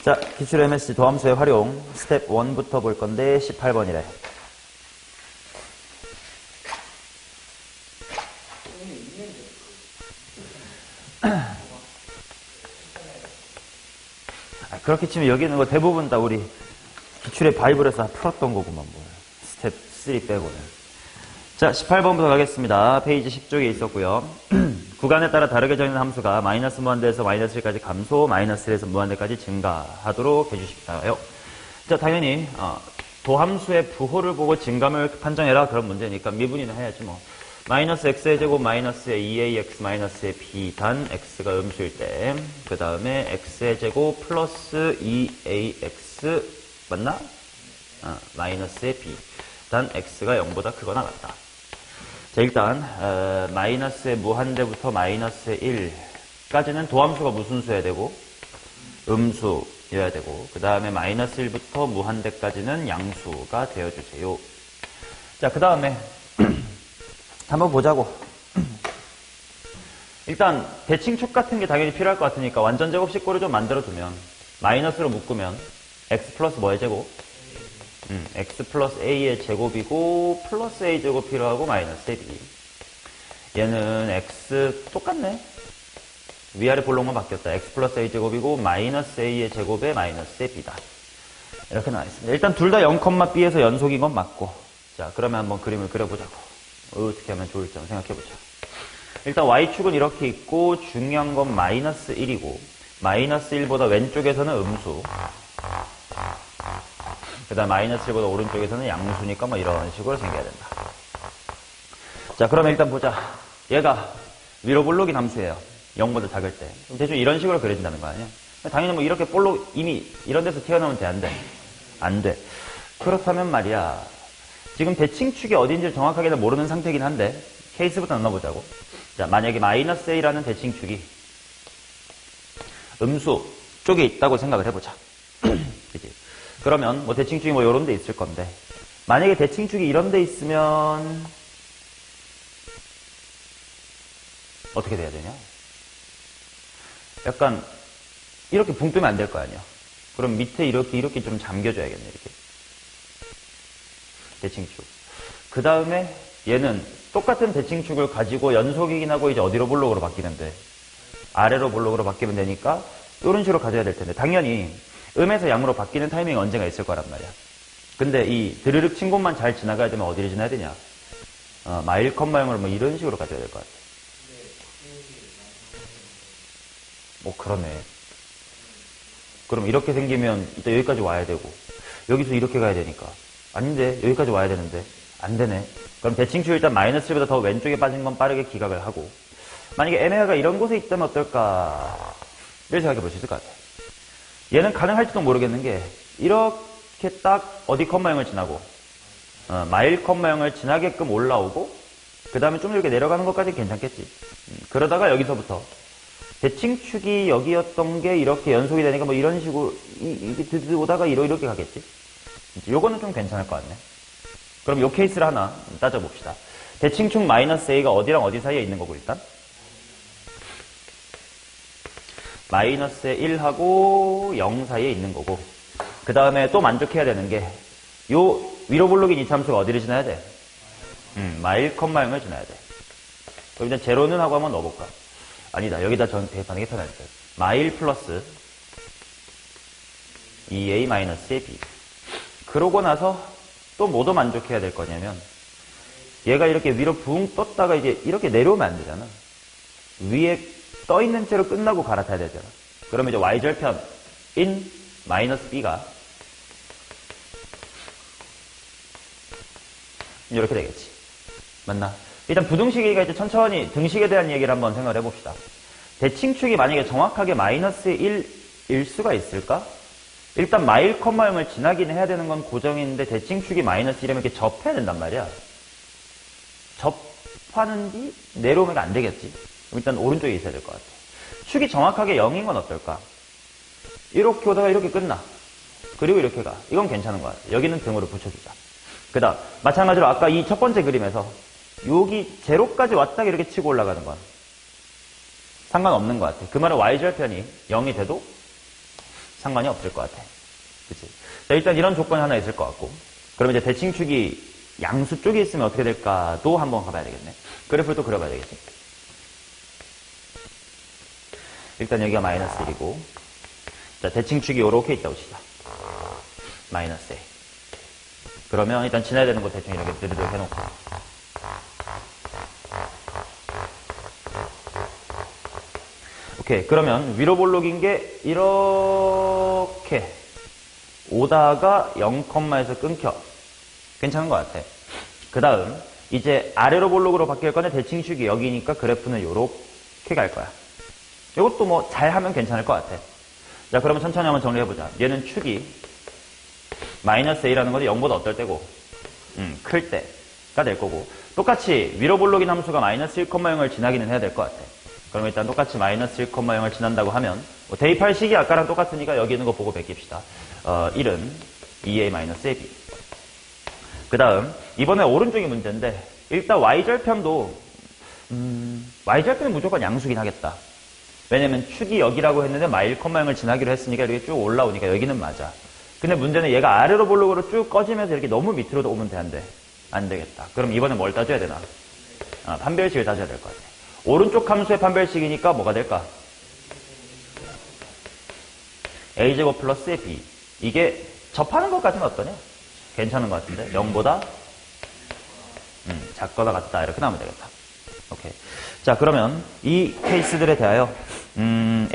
자, 기출 MSG 도함수의 활용 스텝 1부터 볼 건데 18번이래. 그렇게 치면 여기 있는 거 대부분 다 우리 기출의 바이블에서 풀었던 거구만 뭐. 스텝 3 빼고는. 자, 18번부터 가겠습니다. 페이지 10쪽에 있었고요. 구간에 따라 다르게 정의된 함수가 마이너스 무한대에서 마이너스 1까지 감소, 마이너스 1에서 무한대까지 증가하도록 해주십시오요. 자, 당연히 도함수의 부호를 보고 증감을 판정해라 그런 문제니까 미분이나 해야지 뭐. 마이너스 x의 제곱 마이너스의 2ax 마이너스의 b 단 x가 음수일 때 그 다음에 x의 제곱 플러스 2ax 맞나? 마이너스의 b 단 x가 0보다 크거나 같다. 자, 일단 마이너스의 무한대부터 마이너스의 1까지는 도함수가 무슨 수여야 되고 음수여야 되고 그 다음에 마이너스 1부터 무한대까지는 양수가 되어주세요. 자, 그 다음에 한번 보자고. 일단 대칭축 같은 게 당연히 필요할 것 같으니까 완전 제곱식꼴을 좀 만들어두면 마이너스로 묶으면 x 플러스 뭐의 제곱? x 플러스 a의 제곱이고 플러스 a 제곱 필요하고 마이너스 b. 얘는 x 똑같네. 위아래 볼록만 바뀌었다. x 플러스 a 제곱이고 마이너스 a의 제곱에 마이너스 b다. 이렇게 나와 있습니다. 일단 둘 다 0,b에서 연속인 건 맞고. 자, 그러면 한번 그림을 그려보자고. 어떻게 하면 좋을지 한번 생각해보자. 일단 y축은 이렇게 있고 중요한 건 마이너스 1이고 마이너스 1보다 왼쪽에서는 음수 그 다음 마이너스 1보다 오른쪽에서는 양수니까 뭐 이런 식으로 생겨야 된다. 자, 그러면 일단 보자. 얘가 위로 볼록인 함수예요. 0보다 작을 때. 그럼 대충 이런 식으로 그려진다는 거 아니야? 당연히 뭐 이렇게 볼록 이미 이런 데서 튀어나오면 돼? 안 돼? 안 돼. 그렇다면 말이야. 지금 대칭축이 어딘지를 정확하게는 모르는 상태이긴 한데 케이스부터 나눠보자고. 자, 만약에 마이너스 a라는 대칭축이 음수 쪽에 있다고 생각을 해보자. 그치? 그러면 뭐 대칭축이 뭐 요런 데 있을 건데 만약에 대칭축이 이런 데 있으면 어떻게 돼야 되냐? 약간 이렇게 붕 뜨면 안 될 거 아니야. 그럼 밑에 이렇게 좀 잠겨줘야겠네. 이렇게 대칭축. 그 다음에 얘는 똑같은 대칭축을 가지고 연속이긴 하고 이제 어디로 볼록으로 바뀌는데 아래로 볼록으로 바뀌면 되니까 이런 식으로 가져야 될 텐데 당연히 음에서 양으로 바뀌는 타이밍이 언젠가 있을 거란 말이야. 근데 이 드르륵 친 곳만 잘 지나가야 되면 어디를 지나야 되냐? 마일 컴마형으로 뭐 이런 식으로 가져야 될 것 같아. 그러네. 그럼 이렇게 생기면 이따 여기까지 와야 되고 여기서 이렇게 가야 되니까 아닌데 여기까지 와야 되는데 안 되네. 그럼 대칭축 일단 마이너스 1보다 더 왼쪽에 빠진 건 빠르게 기각을 하고 만약에 애매하가 이런 곳에 있다면 어떨까 이렇게 생각해 볼 수 있을 것 같아. 얘는 가능할지도 모르겠는 게 이렇게 딱 어디 컴마형을 지나고 마일 컴마형을 지나게끔 올라오고 그 다음에 좀 이렇게 내려가는 것까지 괜찮겠지. 그러다가 여기서부터 대칭축이 여기였던 게 이렇게 연속이 되니까 뭐 이런 식으로 이렇게 오다가 이렇게 가겠지. 요거는 좀 괜찮을 것 같네. 그럼 요 케이스를 하나 따져봅시다. 대칭축 마이너스 a가 어디랑 어디 사이에 있는 거고 일단 마이너스 1하고 0 사이에 있는 거고 그 다음에 또 만족해야 되는 게 요 위로 볼록인 이차함수가 어디를 지나야 돼? 마일 컴마0을 지나야 돼. 그럼 일단 제로는 하고 한번 넣어볼까? 아니다. 여기다 전 대입하는 게 편할 때 마일 플러스 2a 마이너스 b. 그러고 나서 또 뭐도 만족해야 될 거냐면 얘가 이렇게 위로 붕 떴다가 이제 이렇게 내려오면 안 되잖아. 위에 떠 있는 채로 끝나고 갈아타야 되잖아. 그러면 이제 y절편 in 마이너스 b가 이렇게 되겠지. 맞나? 일단 부등식이가 이제 천천히 등식에 대한 얘기를 한번 생각을 해봅시다. 대칭축이 만약에 정확하게 마이너스 1일 수가 있을까? 일단 마일 컴마형을 지나긴 해야 되는 건 고정인데 대칭축이 마이너스 1이면 이렇게 접해야 된단 말이야. 접하는 뒤 내려오면 안 되겠지. 그럼 일단 오른쪽에 있어야 될 것 같아. 축이 정확하게 0인 건 어떨까? 이렇게 오다가 이렇게 끝나. 그리고 이렇게 가. 이건 괜찮은 것 같아. 여기는 등으로 붙여주자. 그 다음 마찬가지로 아까 이 첫 번째 그림에서 여기 제로까지 왔다가 이렇게 치고 올라가는 건 상관없는 것 같아. 그 말은 y절편이 0이 돼도 상관이 없을 것 같아. 그치? 자, 일단 이런 조건이 하나 있을 것 같고. 그럼 이제 대칭축이 양수 쪽에 있으면 어떻게 될까도 한번 가봐야 되겠네. 그래프를 또 그려봐야 되겠지. 일단 여기가 마이너스 1이고. 자, 대칭축이 요렇게 있다고 치자. 마이너스 A. 그러면 일단 지나야 되는 거 대충 이렇게 드르륵 해놓고. 오케이. 그러면 위로 볼록인 게 이렇게 오다가 0,에서 끊겨. 괜찮은 것 같아. 그 다음 이제 아래로 볼록으로 바뀔 건데 대칭축이 여기니까 그래프는 요렇게 갈 거야. 이것도 뭐 잘하면 괜찮을 것 같아. 자, 그러면 천천히 한번 정리해보자. 얘는 축이 마이너스 A라는 건 0보다 어떨 때고 클 때가 될 거고, 똑같이 위로 볼록인 함수가 마이너스 1,0을 지나기는 해야 될 것 같아. 그럼 일단 똑같이 마이너스 1,0을 지난다고 하면 뭐 대입할 식이 아까랑 똑같으니까 여기 있는 거 보고 베낍시다. 1은 2a-ab. 그 다음 이번에 오른쪽이 문제인데 일단 y절편도 y절편은 무조건 양수긴 하겠다. 왜냐면 축이 여기라고 했는데 마이 1,0을 지나기로 했으니까 이렇게 쭉 올라오니까 여기는 맞아. 근데 문제는 얘가 아래로 볼록으로 쭉 꺼지면서 이렇게 너무 밑으로 오면 되는데 안 되겠다. 그럼 이번에 뭘 따져야 되나? 판별식을 따져야 될 것 같아. 오른쪽 함수의 판별식이니까 뭐가 될까? a제곱 플러스 b. 이게 접하는 것 같으면 어떠냐? 괜찮은 것 같은데 0보다 작거나 같다 이렇게 나오면 되겠다. 오케이. 자, 그러면 이 케이스들에 대하여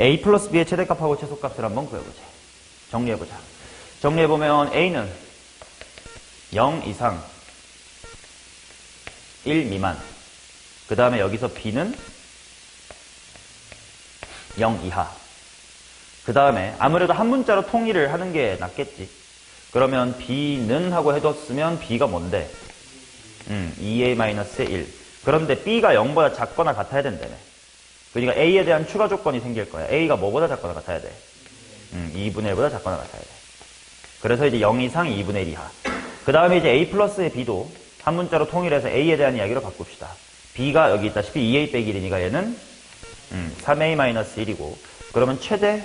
a 플러스 b의 최대값하고 최소값을 한번 구해보자. 정리해보자. 정리해보면 a는 0 이상 1 미만, 그 다음에 여기서 b는 0 이하, 그 다음에 아무래도 한 문자로 통일을 하는 게 낫겠지. 그러면 b는 하고 해뒀으면 b가 뭔데? 2a-1. 그런데 b가 0보다 작거나 같아야 된다네. 그러니까 a에 대한 추가 조건이 생길 거야. a가 뭐보다 작거나 같아야 돼? 2분의 1보다 작거나 같아야 돼. 그래서 이제 0 이상 2분의 1 이하. 그 다음에 이제 a 플러스의 b도 한 문자로 통일해서 a에 대한 이야기로 바꿉시다. b가 여기 있다시피 2a 빼기 1이니까 얘는 3a-1이고, 그러면 최대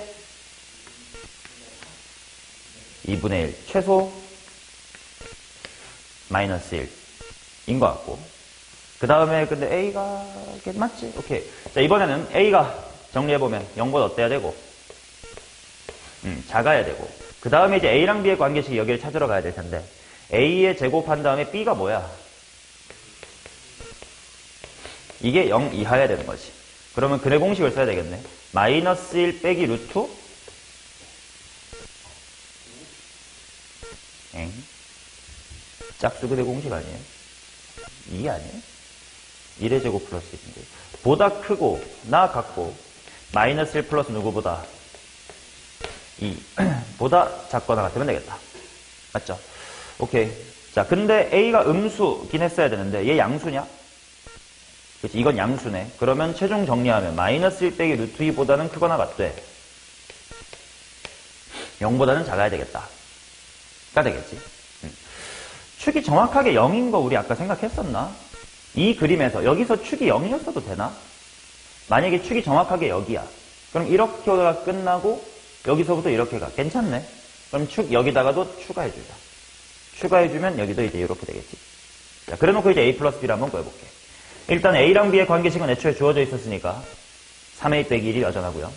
2분의 1, 최소 마이너스 1인 것 같고, 그 다음에 근데 a가 맞지? 오케이. 자, 이번에는 a가 정리해보면 0보다 어때야 되고 작아야 되고, 그 다음에 이제 a랑 b의 관계식이 여기를 찾으러 가야 될 텐데 a에 제곱한 다음에 b가 뭐야? 이게 0 이하여야 되는 거지. 그러면 근의 공식을 써야 되겠네. 마이너스 1 빼기 루트 짝수 근의 공식 아니에요? 2 아니에요? 1의 제곱 플러스 1인데 보다 크고 나 같고 마이너스 1 플러스 누구보다 2 보다 작거나 같으면 되겠다. 맞죠? 오케이. 자, 근데 a가 음수긴 했어야 되는데 얘 양수냐? 그치, 이건 양수네. 그러면 최종 정리하면 마이너스 1 빼기 루트 2보다는 크거나 같대. 0보다는 작아야 되겠다 가 되겠지. 축이 정확하게 0인 거 우리 아까 생각했었나? 이 그림에서 여기서 축이 0이었어도 되나? 만약에 축이 정확하게 여기야. 그럼 이렇게 오다가 끝나고 여기서부터 이렇게 가. 괜찮네. 그럼 축 여기다가도 추가해주자. 추가해주면 여기도 이제 이렇게 되겠지. 자, 그래 놓고 이제 a 플러스 b를 한번 구해볼게. 일단 a랑 b의 관계식은 애초에 주어져 있었으니까 3a 빼기 1이 여전하고요.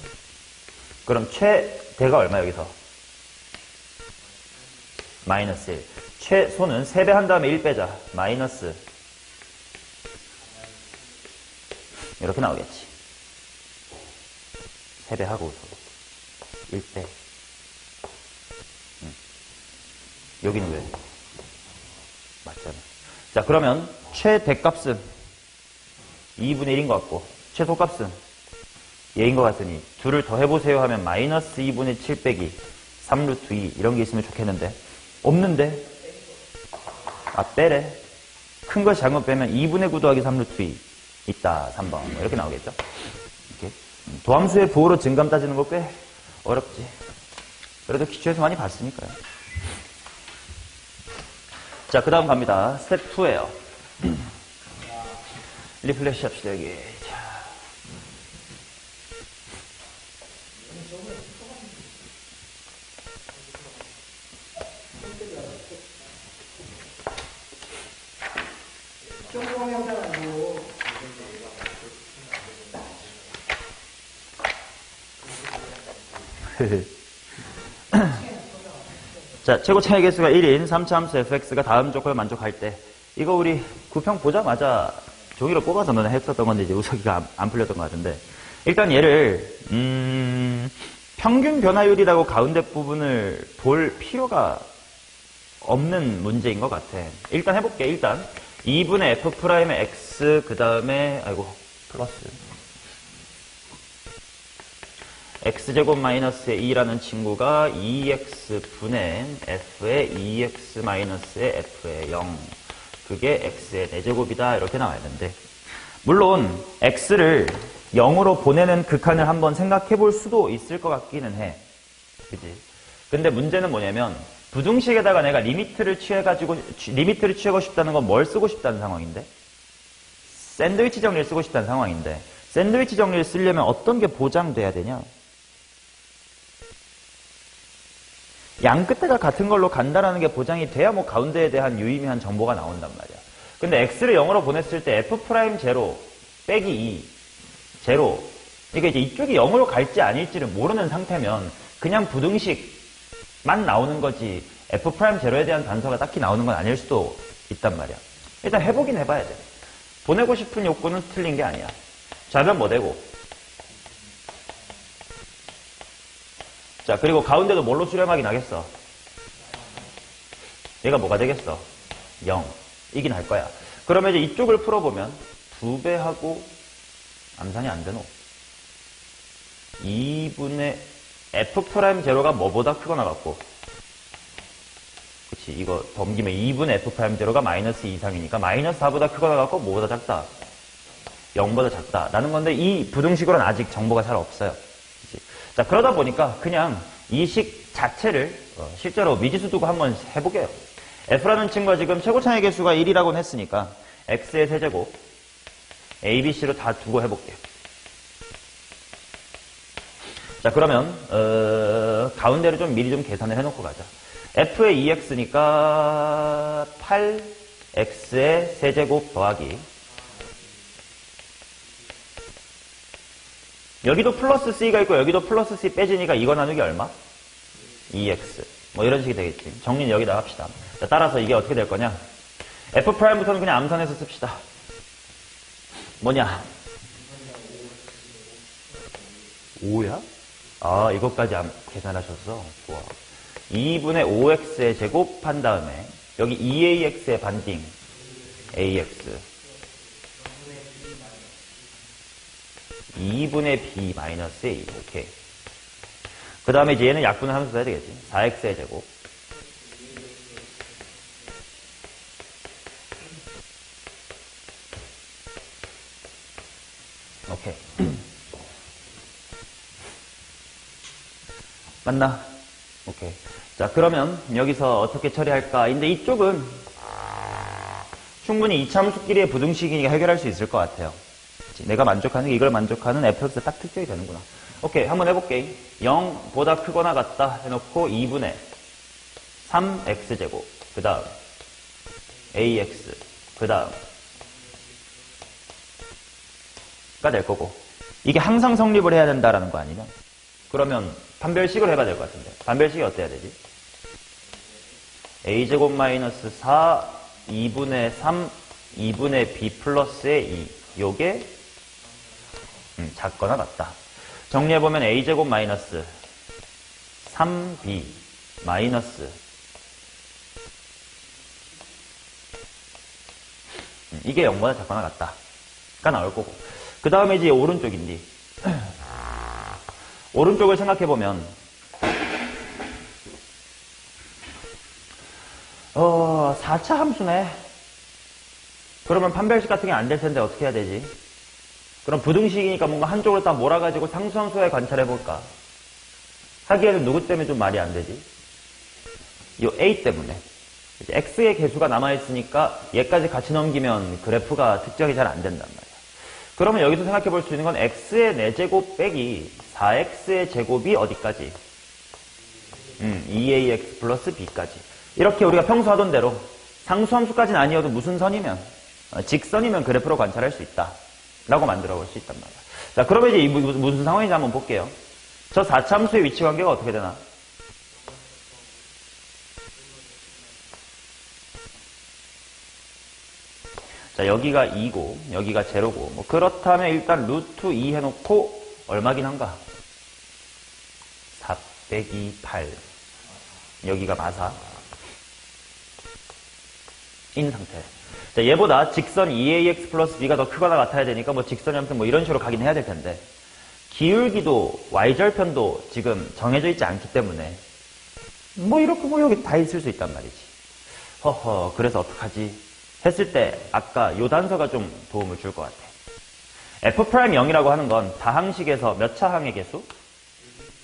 그럼 최대가 얼마 여기서? 마이너스 1. 최소는 3배 한 다음에 1 빼자. 마이너스 이렇게 나오겠지. 3배 하고서 1 빼. 여기는 왜? 맞잖아. 자, 그러면 최대값은 2분의 1인 것 같고 최소값은 얘인 것 같으니 둘을 더해보세요 하면 마이너스 2분의 7 빼기 3루트 2 이런 게 있으면 좋겠는데 없는데? 빼래. 큰 거 작은 거 빼면 2분의 9 더하기 3루트 2 있다. 3번 이렇게 나오겠죠? 이렇게. 도함수의 부호로 증감 따지는 거 꽤 어렵지. 그래도 기초에서 많이 봤으니까요. 자, 그 다음 갑니다. 스텝 2예요. 리플래시 합시다. 여기. 자. 자, 최고 차이 개수가 1인 3차함수 fx가 다음 조건을 만족할 때, 이거 우리 구평 보자마자 종이로 뽑아서 너네 했었던 건데 이제 우석이가 안 풀렸던 것 같은데, 일단 얘를 평균 변화율이라고 가운데 부분을 볼 필요가 없는 문제인 것 같아. 일단 해볼게. 일단 2분의 f'의 x 그 다음에 플러스 x제곱 마이너스의 2라는 친구가 2x분의 f의 2x 마이너스의 f의 0, 그게 x의 4제곱이다 이렇게 나와있는데, 물론 x를 0으로 보내는 극한을 한번 생각해 볼 수도 있을 것 같기는 해. 그치? 근데 문제는 뭐냐면 부등식에다가 내가 리미트를 취하고 싶다는 건 뭘 쓰고 싶다는 상황인데? 샌드위치 정리를 쓰고 싶다는 상황인데, 샌드위치 정리를 쓰려면 어떤 게 보장돼야 되냐? 양 끝에가 같은 걸로 간다라는 게 보장이 돼야 뭐 가운데에 대한 유의미한 정보가 나온단 말이야. 근데 x를 0으로 보냈을 때 f'0 빼기 2 제로, 이게 이제 이쪽이 0으로 갈지 아닐지를 모르는 상태면 그냥 부등식만 나오는 거지 f'0에 대한 단서가 딱히 나오는 건 아닐 수도 있단 말이야. 일단 해보긴 해봐야 돼. 보내고 싶은 욕구는 틀린 게 아니야. 좌변 뭐 되고, 자, 그리고 가운데도 뭘로 수렴하기 나겠어? 얘가 뭐가 되겠어? 0. 이긴 할 거야. 그러면 이제 이쪽을 풀어보면 2배하고 암산이 안 되노? 2분의 f'0가 뭐보다 크거나 같고, 그치, 이거 넘기면 2분의 f'0가 마이너스 2 이상이니까 마이너스 4보다 크거나 같고 뭐보다 작다? 0보다 작다 라는 건데, 이 부등식으로는 아직 정보가 잘 없어요. 그치? 자, 그러다 보니까 그냥 이 식 자체를 실제로 미지수 두고 한번 해보게요. f라는 친구가 지금 최고차이 개수가 1이라고는 했으니까 x의 세제곱 a, b, c로 다 두고 해볼게요. 자, 그러면 가운데를 좀 미리 좀 계산을 해놓고 가자. f의 2x니까 8x의 세제곱 더하기, 여기도 플러스 c가 있고 여기도 플러스 c 빼지니까 이거 나누기 얼마? 2x. 뭐 이런 식이 되겠지. 정리는 여기다 합시다. 자, 따라서 이게 어떻게 될 거냐? f'부터는 그냥 암산해서 씁시다. 뭐냐? 5야? 아, 이것까지 계산하셨어? 좋아. 2분의 5x의 제곱 한 다음에 여기 2ax의 반띵 ax 2분의 b 마이너스 a. 오케이. 그 다음에 이제 얘는 약분을 하면서 해야 되겠지. 4x의 제곱 오케이. 맞나? 오케이. 자, 그러면 여기서 어떻게 처리할까? 근데 이쪽은 충분히 이차함수끼리의 부등식이니까 해결할 수 있을 것 같아요. 내가 만족하는 게 이걸 만족하는 fx가 딱 특정이 되는구나. 오케이, 한번 해볼게. 0보다 크거나 같다 해놓고 2분의 3x제곱 그 다음 ax 그 다음 가 될 거고, 이게 항상 성립을 해야 된다라는 거 아니냐? 그러면 판별식을 해봐야 될 것 같은데, 판별식이 어때야 되지? a제곱 마이너스 4 2분의 3 2분의 b 플러스의 2, 요게 작거나 같다. 정리해보면 a제곱 마이너스 3b 마이너스 이게 0보다 작거나 같다가 나올 거고, 그 다음에 이제 오른쪽인데 오른쪽을 생각해보면 4차 함수네. 그러면 판별식 같은 게 안 될 텐데 어떻게 해야 되지? 그럼 부등식이니까 뭔가 한쪽을 다 몰아가지고 상수함수에 관찰해볼까? 하기에는 누구 때문에 좀 말이 안 되지? 이 a 때문에. 이제 x의 개수가 남아있으니까 얘까지 같이 넘기면 그래프가 특정이 잘 안 된단 말이야. 그러면 여기서 생각해 볼 수 있는 건 x의 4제곱 빼기 4x의 제곱이 어디까지? 2ax 플러스 b까지. 이렇게 우리가 평소 하던 대로 상수함수까지는 아니어도 무슨 선이면? 직선이면 그래프로 관찰할 수 있다. 라고 만들어 볼 수 있단 말이야. 자, 그러면 이제 무슨 상황인지 한번 볼게요. 저 4차함수의 위치 관계가 어떻게 되나? 자, 여기가 2고, 여기가 제로고, 뭐, 그렇다면 일단 루트 2 해놓고, 얼마긴 한가? 4 빼기 8. 여기가 마사. 인 상태. 자, 얘보다 직선 2ax 플러스 b가 더 크거나 같아야 되니까, 뭐, 직선이 아무튼 뭐 이런 식으로 가긴 해야 될 텐데, 기울기도, y절편도 지금 정해져 있지 않기 때문에, 뭐, 이렇게 뭐 여기 다 있을 수 있단 말이지. 허허, 그래서 어떡하지? 했을 때 아까 요 단서가 좀 도움을 줄 것 같아. F'0이라고 하는 건 다항식에서 몇 차 항의 개수?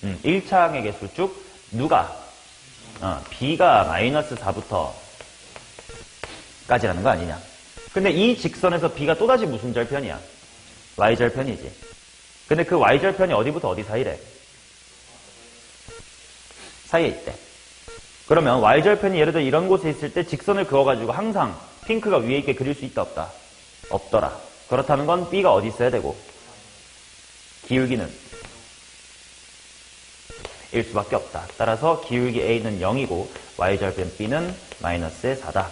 1차 항의 개수 쭉 누가? B가 마이너스 4부터 까지라는 거 아니냐. 근데 이 직선에서 B가 또다시 무슨 절편이야? Y절편이지. 근데 그 Y절편이 어디부터 어디 사이래? 사이에 있대. 그러면 Y절편이 예를 들어 이런 곳에 있을 때 직선을 그어가지고 항상 핑크가 위에 있게 그릴 수 있다 없다? 없더라. 그렇다는 건 B가 어디 있어야 되고 기울기는 1 수밖에 없다. 따라서 기울기 A는 0이고 Y절편 B는 마이너스의 4다.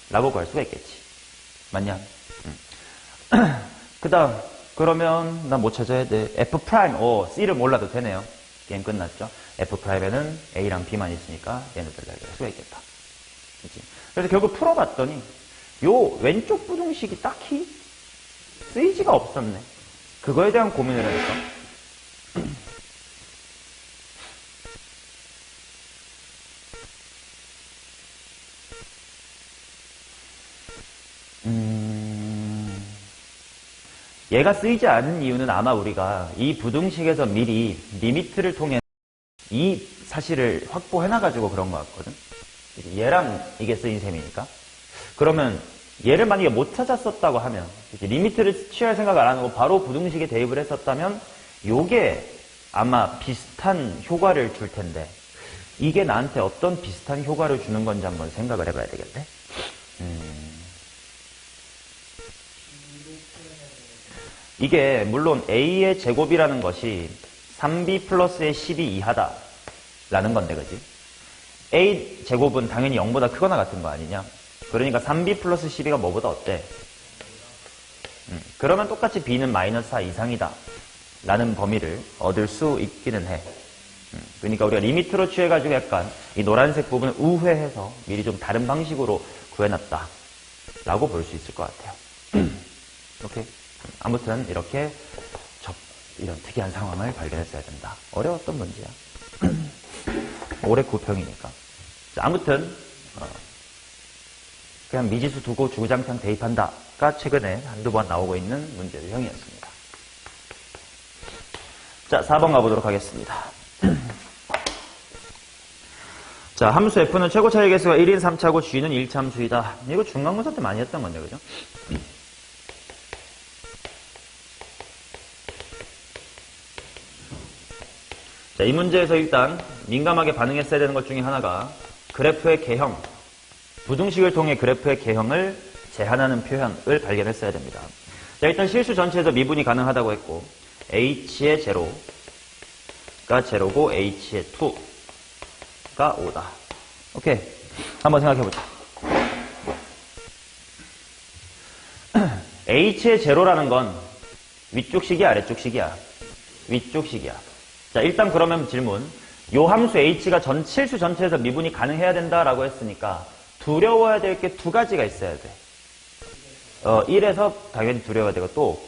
라고 구할 수가 있겠지. 맞냐? 그 다음 그러면 난 뭐 찾아야 돼? F', C를 몰라도 되네요. 게임 끝났죠? F'에는 A랑 B만 있으니까 얘네들 알 수가 있겠다. 그치? 그래서 결국 풀어봤더니 요 왼쪽 부등식이 딱히 쓰이지가 없었네. 그거에 대한 고민을 했어. 얘가 쓰이지 않은 이유는 아마 우리가 이 부등식에서 미리 리미트를 통해 이 사실을 확보해놔가지고 그런 것 같거든. 얘랑 이게 쓰인 셈이니까. 그러면 얘를 만약에 못 찾았었다고 하면 리미트를 취할 생각 안 하고 바로 부등식에 대입을 했었다면 요게 아마 비슷한 효과를 줄 텐데 이게 나한테 어떤 비슷한 효과를 주는 건지 한번 생각을 해봐야 되겠네. 이게 물론 A의 제곱이라는 것이 3B 플러스의 10이 이하다 라는 건데 그지? A 제곱은 당연히 0보다 크거나 같은 거 아니냐? 그러니까 3B 플러스 12가 뭐보다 어때? 그러면 똑같이 B는 마이너스 4 이상이다 라는 범위를 얻을 수 있기는 해. 그러니까 우리가 리미트로 취해가지고 약간 이 노란색 부분을 우회해서 미리 좀 다른 방식으로 구해놨다 라고 볼 수 있을 것 같아요. 오케이? 아무튼 이렇게 이런 특이한 상황을 발견했어야 된다. 어려웠던 문제야. 올해 9평이니까. 아무튼 그냥 미지수 두고 주구장창 대입한다가 최근에 한두 번 나오고 있는 문제 유형이었습니다. 자, 4번 가보도록 하겠습니다. 자, 함수 F는 최고 차이 개수가 1인 3차고 G는 1차 함수이다. 이거 중간고사 때 많이 했던 건데, 그죠? 자, 이 문제에서 일단 민감하게 반응했어야 되는 것 중에 하나가 그래프의 개형, 부등식을 통해 그래프의 개형을 제한하는 표현을 발견했어야 됩니다. 자, 일단 실수 전체에서 미분이 가능하다고 했고 h의 제로가 제로고 h의 2가 5다. 오케이, 한번 생각해보자. h의 제로라는 건 위쪽 식이야 아래쪽 식이야? 위쪽 식이야. 자, 일단 그러면 질문. 요 함수 h가 실수 전체에서 미분이 가능해야 된다라고 했으니까 두려워야 될 게 두 가지가 있어야 돼. 1에서 당연히 두려워야 되고 또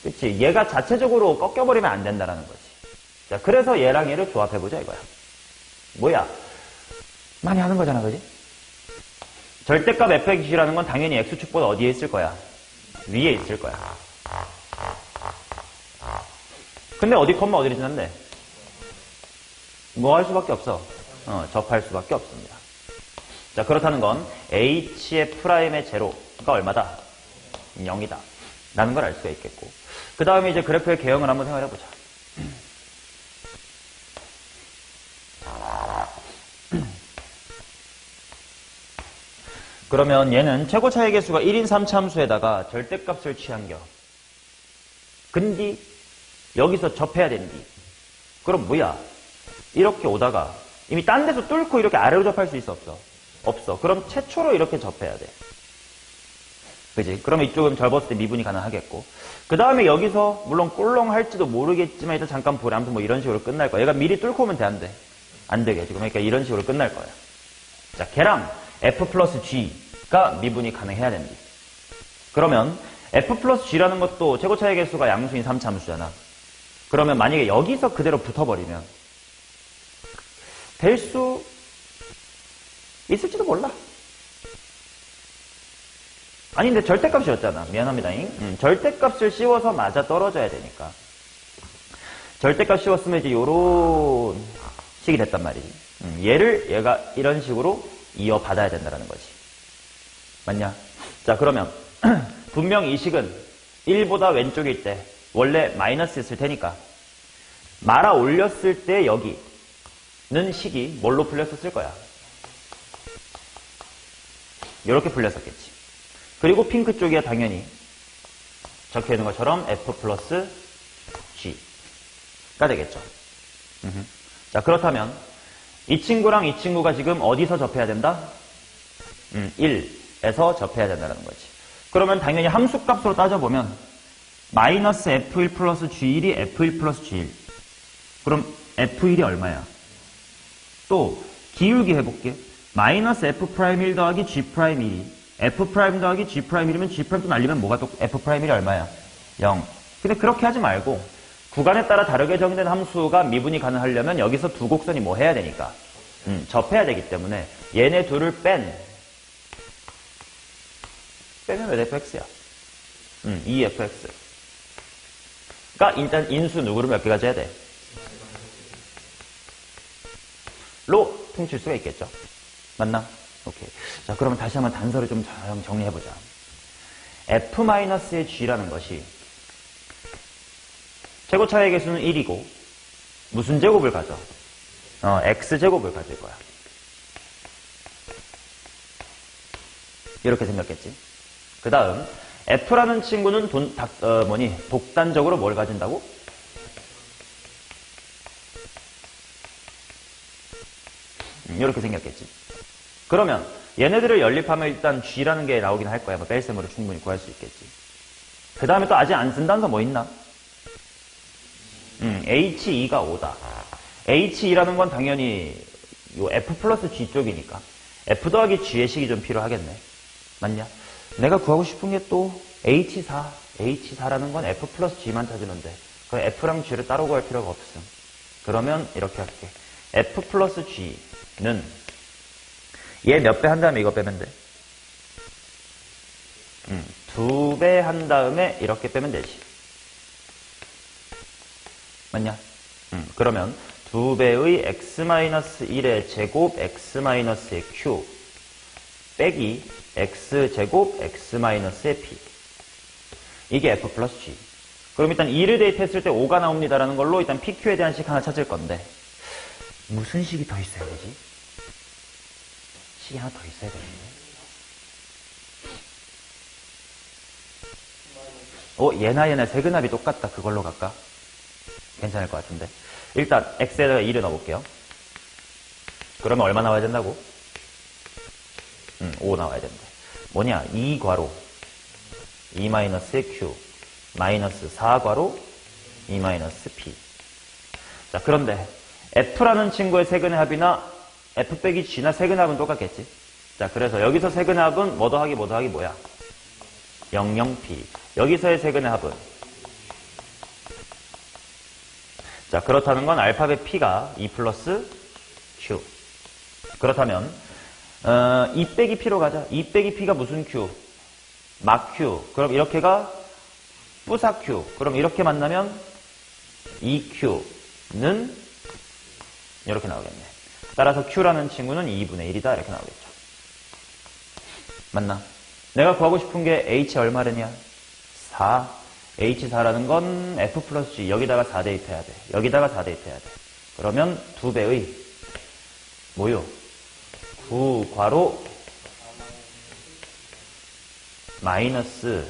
그치? 얘가 자체적으로 꺾여버리면 안 된다라는 거지. 자, 그래서 얘랑 얘를 조합해보자 이거야. 뭐야? 많이 하는 거잖아, 그지? 절대값 fx라는 건 당연히 x축보다 어디에 있을 거야? 위에 있을 거야. 근데 어디 컴마 어디를 지났네? 뭐 할 수밖에 없어? 접할 수밖에 없습니다. 자, 그렇다는 건 h의 프라임의 제로가 얼마다? 0이다. 라는 걸 알 수가 있겠고. 그 다음에 이제 그래프의 개형을 한번 생각해보자. 그러면 얘는 최고 차이 개수가 1인 3차함수에다가 절대값을 취한겨. 근디 여기서 접해야 된디. 그럼 뭐야? 이렇게 오다가 이미 딴 데서 뚫고 이렇게 아래로 접할 수 있어 없어? 없어. 그럼 최초로 이렇게 접해야 돼. 그지? 그러면 이쪽은 접었을 때 미분이 가능하겠고. 그 다음에 여기서 물론 꼴렁 할지도 모르겠지만 일단 잠깐 보래. 아무튼 뭐 이런 식으로 끝날 거야. 얘가 미리 뚫고 오면 돼, 안 돼? 안 되겠지. 그러니까 이런 식으로 끝날 거야. 자, 걔랑 F 플러스 G가 미분이 가능해야 됩니다. 그러면 F 플러스 G라는 것도 최고 차이 개수가 양수인 3차함수잖아. 그러면 만약에 여기서 그대로 붙어버리면 될 수 있을지도 몰라. 아니 근데 절대값이었잖아. 미안합니다잉. 절대값을 씌워서 맞아 떨어져야 되니까. 절대값 씌웠으면 이제 요런 식이 됐단 말이지. 얘를 얘가 이런 식으로 이어받아야 된다는 거지. 맞냐? 자, 그러면 분명 이 식은 1보다 왼쪽일 때 원래 마이너스였을 테니까 말아 올렸을 때 여기는 식이 뭘로 풀렸었을 거야? 이렇게 풀렸었겠지. 그리고 핑크 쪽이야 당연히 적혀있는 것처럼 F 플러스 G가 되겠죠. 자, 그렇다면 이 친구랑 이 친구가 지금 어디서 접해야 된다? 1에서 접해야 된다는 거지. 그러면 당연히 함수값으로 따져보면 마이너스 F1 플러스 G1이 F1 플러스 G1. 그럼 F1이 얼마야? 또 기울기 해볼게. 마이너스 F'1 더하기 G'1이 F' 더하기 G'1이면 G' 또 날리면 뭐가 또 F'1이 얼마야? 0. 근데 그렇게 하지 말고 구간에 따라 다르게 정의된 함수가 미분이 가능하려면 여기서 두 곡선이 뭐 해야 되니까 접해야 되기 때문에 얘네 둘을 빼면 몇 fx야? 2fx. 그러니까 일단 인수 누구를 몇 개 가져야 돼? 로 퉁칠 수가 있겠죠. 맞나? 오케이. 자, 그러면 다시 한번 단서를 좀 정리해보자. F-의 G라는 것이 최고 차이 개수는 1이고 무슨 제곱을 가져? X제곱을 가질 거야. 이렇게 생겼겠지. 그 다음 F라는 친구는 독단적으로 뭘 가진다고? 이렇게 생겼겠지. 그러면 얘네들을 연립하면 일단 G라는 게 나오긴 할 거야. 뭐 뺄셈으로 충분히 구할 수 있겠지. 그 다음에 또 아직 안 쓴 단서 뭐 있나? H2가 5다. H2라는 건 당연히 요 F 플러스 G 쪽이니까 F 더하기 G의 식이 좀 필요하겠네. 맞냐? 내가 구하고 싶은 게 또 H4. H4라는 건 F 플러스 G만 찾으는데 그럼 F랑 G를 따로 구할 필요가 없음. 그러면 이렇게 할게. F 플러스 G는 얘 몇 배 한 다음에 이거 빼면 돼? 2배 한 다음에 이렇게 빼면 되지. 맞냐? 그러면 2배의 x-1의 제곱 x-의 q 빼기 x제곱 x-의 p. 이게 f 플러스 g. 그럼 일단 2를 대입했을 때 5가 나옵니다라는 걸로 일단 pq에 대한 식 하나 찾을 건데 무슨 식이 더 있어야 되지? 식이 하나 더 있어야 되는데. 얘나 세근합이 똑같다. 그걸로 갈까? 괜찮을 것 같은데. 일단 x에다가 2를 넣어볼게요. 그러면 얼마 나와야 된다고? 5 나와야 된다. 뭐냐? 2괄호 2-의 q 마이너스 4괄호 2-p. 자, 그런데 f라는 친구의 세근의 합이나 f 빼기 g나 세근의 합은 똑같겠지. 자, 그래서 여기서 세근의 합은 뭐 더하기 뭐야? 00p. 여기서의 세근의 합은 자, 그렇다는 건 알파벳 p가 2 플러스 q. 그렇다면 2 빼기 p로 가자. 2 빼기 p가 무슨 q? 막 q. 그럼 이렇게가 뿌사 q. 그럼 이렇게 만나면 2q는 이렇게 나오겠네. 따라서 q라는 친구는 2분의 1이다. 이렇게 나오겠죠. 맞나? 내가 구하고 싶은 게 h 얼마래냐? 4. H4라는 건 F 플러스 G. 여기다가 4 대입해야 돼. 여기다가 4 대입해야 돼. 그러면 2배의 뭐요? 9괄호 마이너스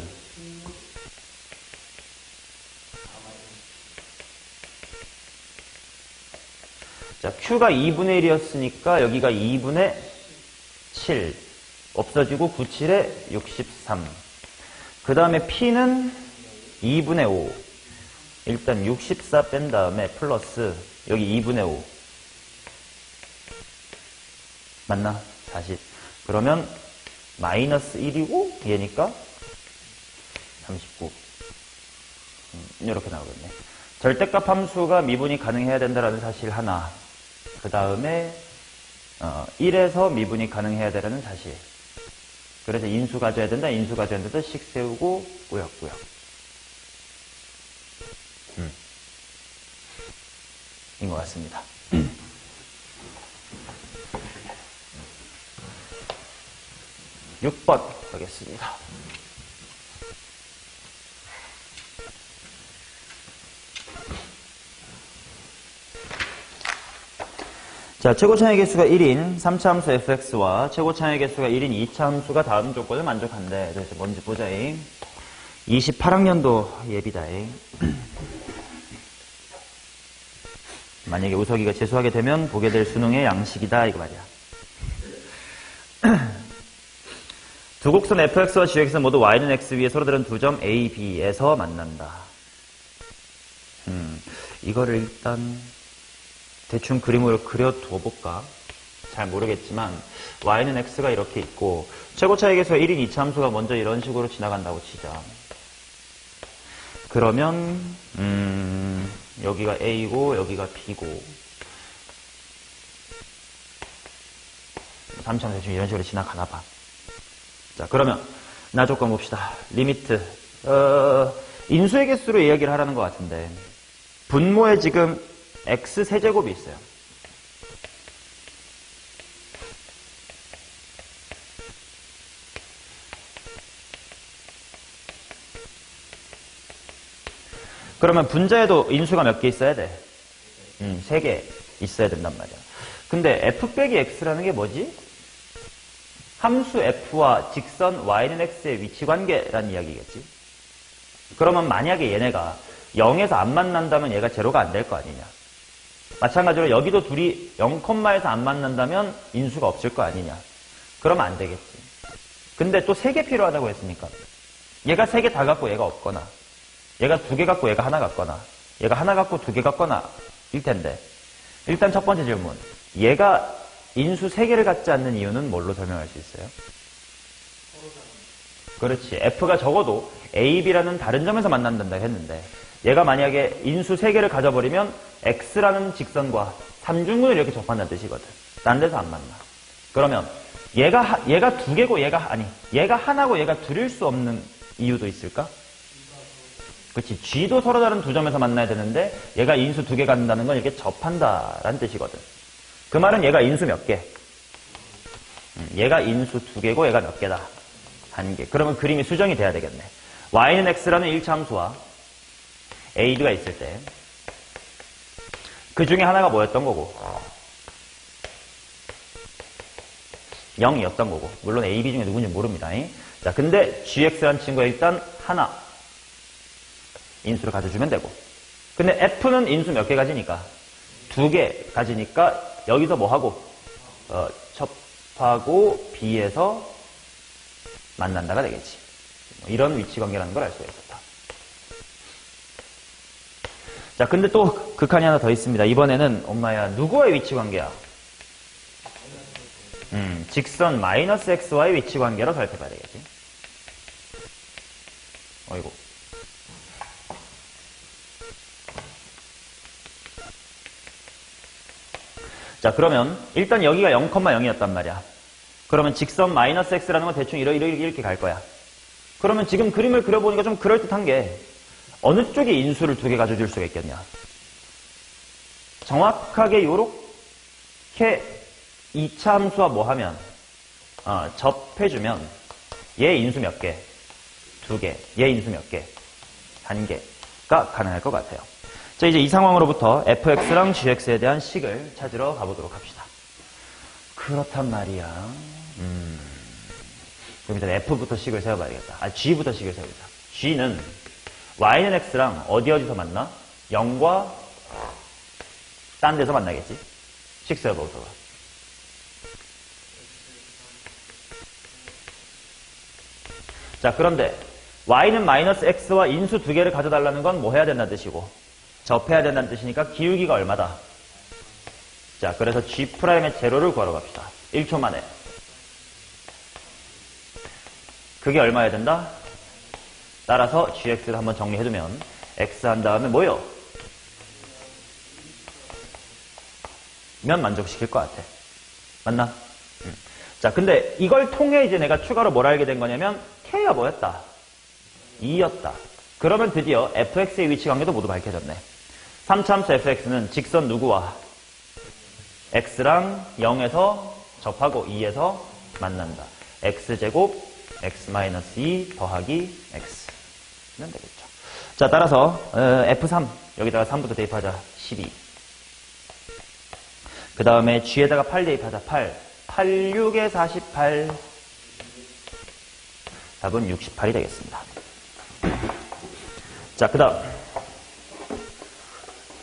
자, Q가 2분의 1이었으니까 여기가 2분의 7 없어지고 9, 7에 63. 그 다음에 P는 2분의 5. 일단 64 뺀 다음에 플러스 여기 2분의 5. 맞나? 40. 그러면 마이너스 1이고 얘니까 39. 이렇게 나오겠네. 절대값 함수가 미분이 가능해야 된다는 사실 하나. 그 다음에 1에서 미분이 가능해야 되라는 사실. 그래서 인수 가져야 된다, 인수 가져야 된다, 식 세우고 꾸역꾸역. 인 것 같습니다. 6번 가겠습니다. 자, 최고차의 개수가 1인 3차 함수 fx와 최고차의 개수가 1인 2차 함수가 다음 조건을 만족한대. 그래서 뭔지 보자잉. 28학년도 예비다잉. 만약에 우석이가 재수하게 되면 보게 될 수능의 양식이다 이거 말이야. 두 곡선 fx와 gx는 모두 y는 x 위에 서로 다른 두 점 a, b에서 만난다. 이거를 일단 대충 그림으로 그려둬 볼까? 잘 모르겠지만 y는 x가 이렇게 있고 최고차의 개수가 1인 2차 함수가 먼저 이런 식으로 지나간다고 치자. 그러면 여기가 a고 여기가 b고 3차 대충 이런 식으로 지나가나 봐. 자, 그러면 나 조건 봅시다. 리미트 인수의 개수로 이야기를 하라는 것 같은데 분모에 지금 x 세제곱이 있어요. 그러면 분자에도 인수가 몇 개 있어야 돼? 3개 있어야 된단 말이야. 근데 f 빼기 x라는 게 뭐지? 함수 f와 직선 y는 x의 위치관계라는 이야기겠지. 그러면 만약에 얘네가 0에서 안 만난다면 얘가 제로가 안 될 거 아니냐. 마찬가지로 여기도 둘이 0,에서 안 만난다면 인수가 없을 거 아니냐. 그러면 안 되겠지. 근데 또 3개 필요하다고 했으니까 얘가 3개 다 갖고 얘가 없거나 얘가 2개 갖고 얘가 하나 갖거나 얘가 하나 갖고 2개 갖거나 일 텐데 일단 첫 번째 질문. 얘가 인수 3개를 갖지 않는 이유는 뭘로 설명할 수 있어요? 그렇지. F가 적어도 A, B라는 다른 점에서 만난다 했는데 얘가 만약에 인수 3개를 가져버리면 X라는 직선과 삼중근을 이렇게 접한다는 뜻이거든. 딴 데서 안 만나. 그러면 얘가 2개고 얘가 하나고 얘가 둘일 수 없는 이유도 있을까? 그렇지. G도 서로 다른 두 점에서 만나야 되는데 얘가 인수 2개 갖는다는 건 이렇게 접한다라는 뜻이거든. 그 말은 얘가 인수 몇 개? 얘가 인수 2개고 얘가 몇 개다? 1개. 그러면 그림이 수정이 돼야 되겠네. y는 x라는 1차 함수와 a, b가 있을 때 그 중에 하나가 뭐였던 거고 0이었던 거고 물론 a, b 중에 누군지 모릅니다. 자, 근데 gx라는 친구가 일단 하나 인수를 가져주면 되고 근데 f는 인수 몇 개 가지니까 2개 가지니까 여기서 뭐 하고 접하고 b에서 만난다가 되겠지. 이런 위치관계라는 걸 알 수가 있었다. 자, 근데 또 극한이 하나 더 있습니다. 이번에는 엄마야 누구와의 위치관계야? 직선 마이너스 x와의 위치관계로 살펴봐야 되겠지. 어이구. 자, 그러면 일단 여기가 0,0이었단 말이야. 그러면 직선 마이너스 x라는 건 대충 이렇게 갈 거야. 그러면 지금 그림을 그려보니까 좀 그럴듯한 게 어느 쪽에 인수를 2개 가져줄 수가 있겠냐. 정확하게 요렇게 2차 함수와 뭐 하면 접해주면 얘 인수 몇 개? 2개. 얘 인수 몇 개? 1개가 가능할 것 같아요. 자, 이제 이 상황으로부터 fx랑 gx에 대한 식을 찾으러 가보도록 합시다. 그렇단 말이야. 그럼 일단 F부터 식을 세워봐야겠다. G부터 식을 세우자. G는 Y는 X랑 어디서 만나? 0과 딴 데서 만나겠지. 식 세워보자. 자, 그런데 Y는 마이너스 X와 인수 두 개를 가져달라는 건 뭐 해야 된다는 뜻이고 접해야 된다는 뜻이니까 기울기가 얼마다? 자, 그래서 G'의 제로를 구하러 갑시다. 1초 만에. 그게 얼마여야 된다? 따라서 GX를 한번 정리해두면 X 한 다음에 뭐요? 면 만족시킬 것 같아. 맞나? 자, 근데 이걸 통해 이제 내가 추가로 뭘 알게 된 거냐면 K가 뭐였다? 2였다. 그러면 드디어 fx의 위치 관계도 모두 밝혀졌네. 3차함수 fx는 직선 누구와? x랑 0에서 접하고 2에서 만난다. x제곱 x-2 더하기 x면 되겠죠. 자, 따라서 f3 여기다가 3부터 대입하자. 12. 그 다음에 g에다가 8 대입하자. 8 6에 48 답은 68이 되겠습니다. 자, 그 다음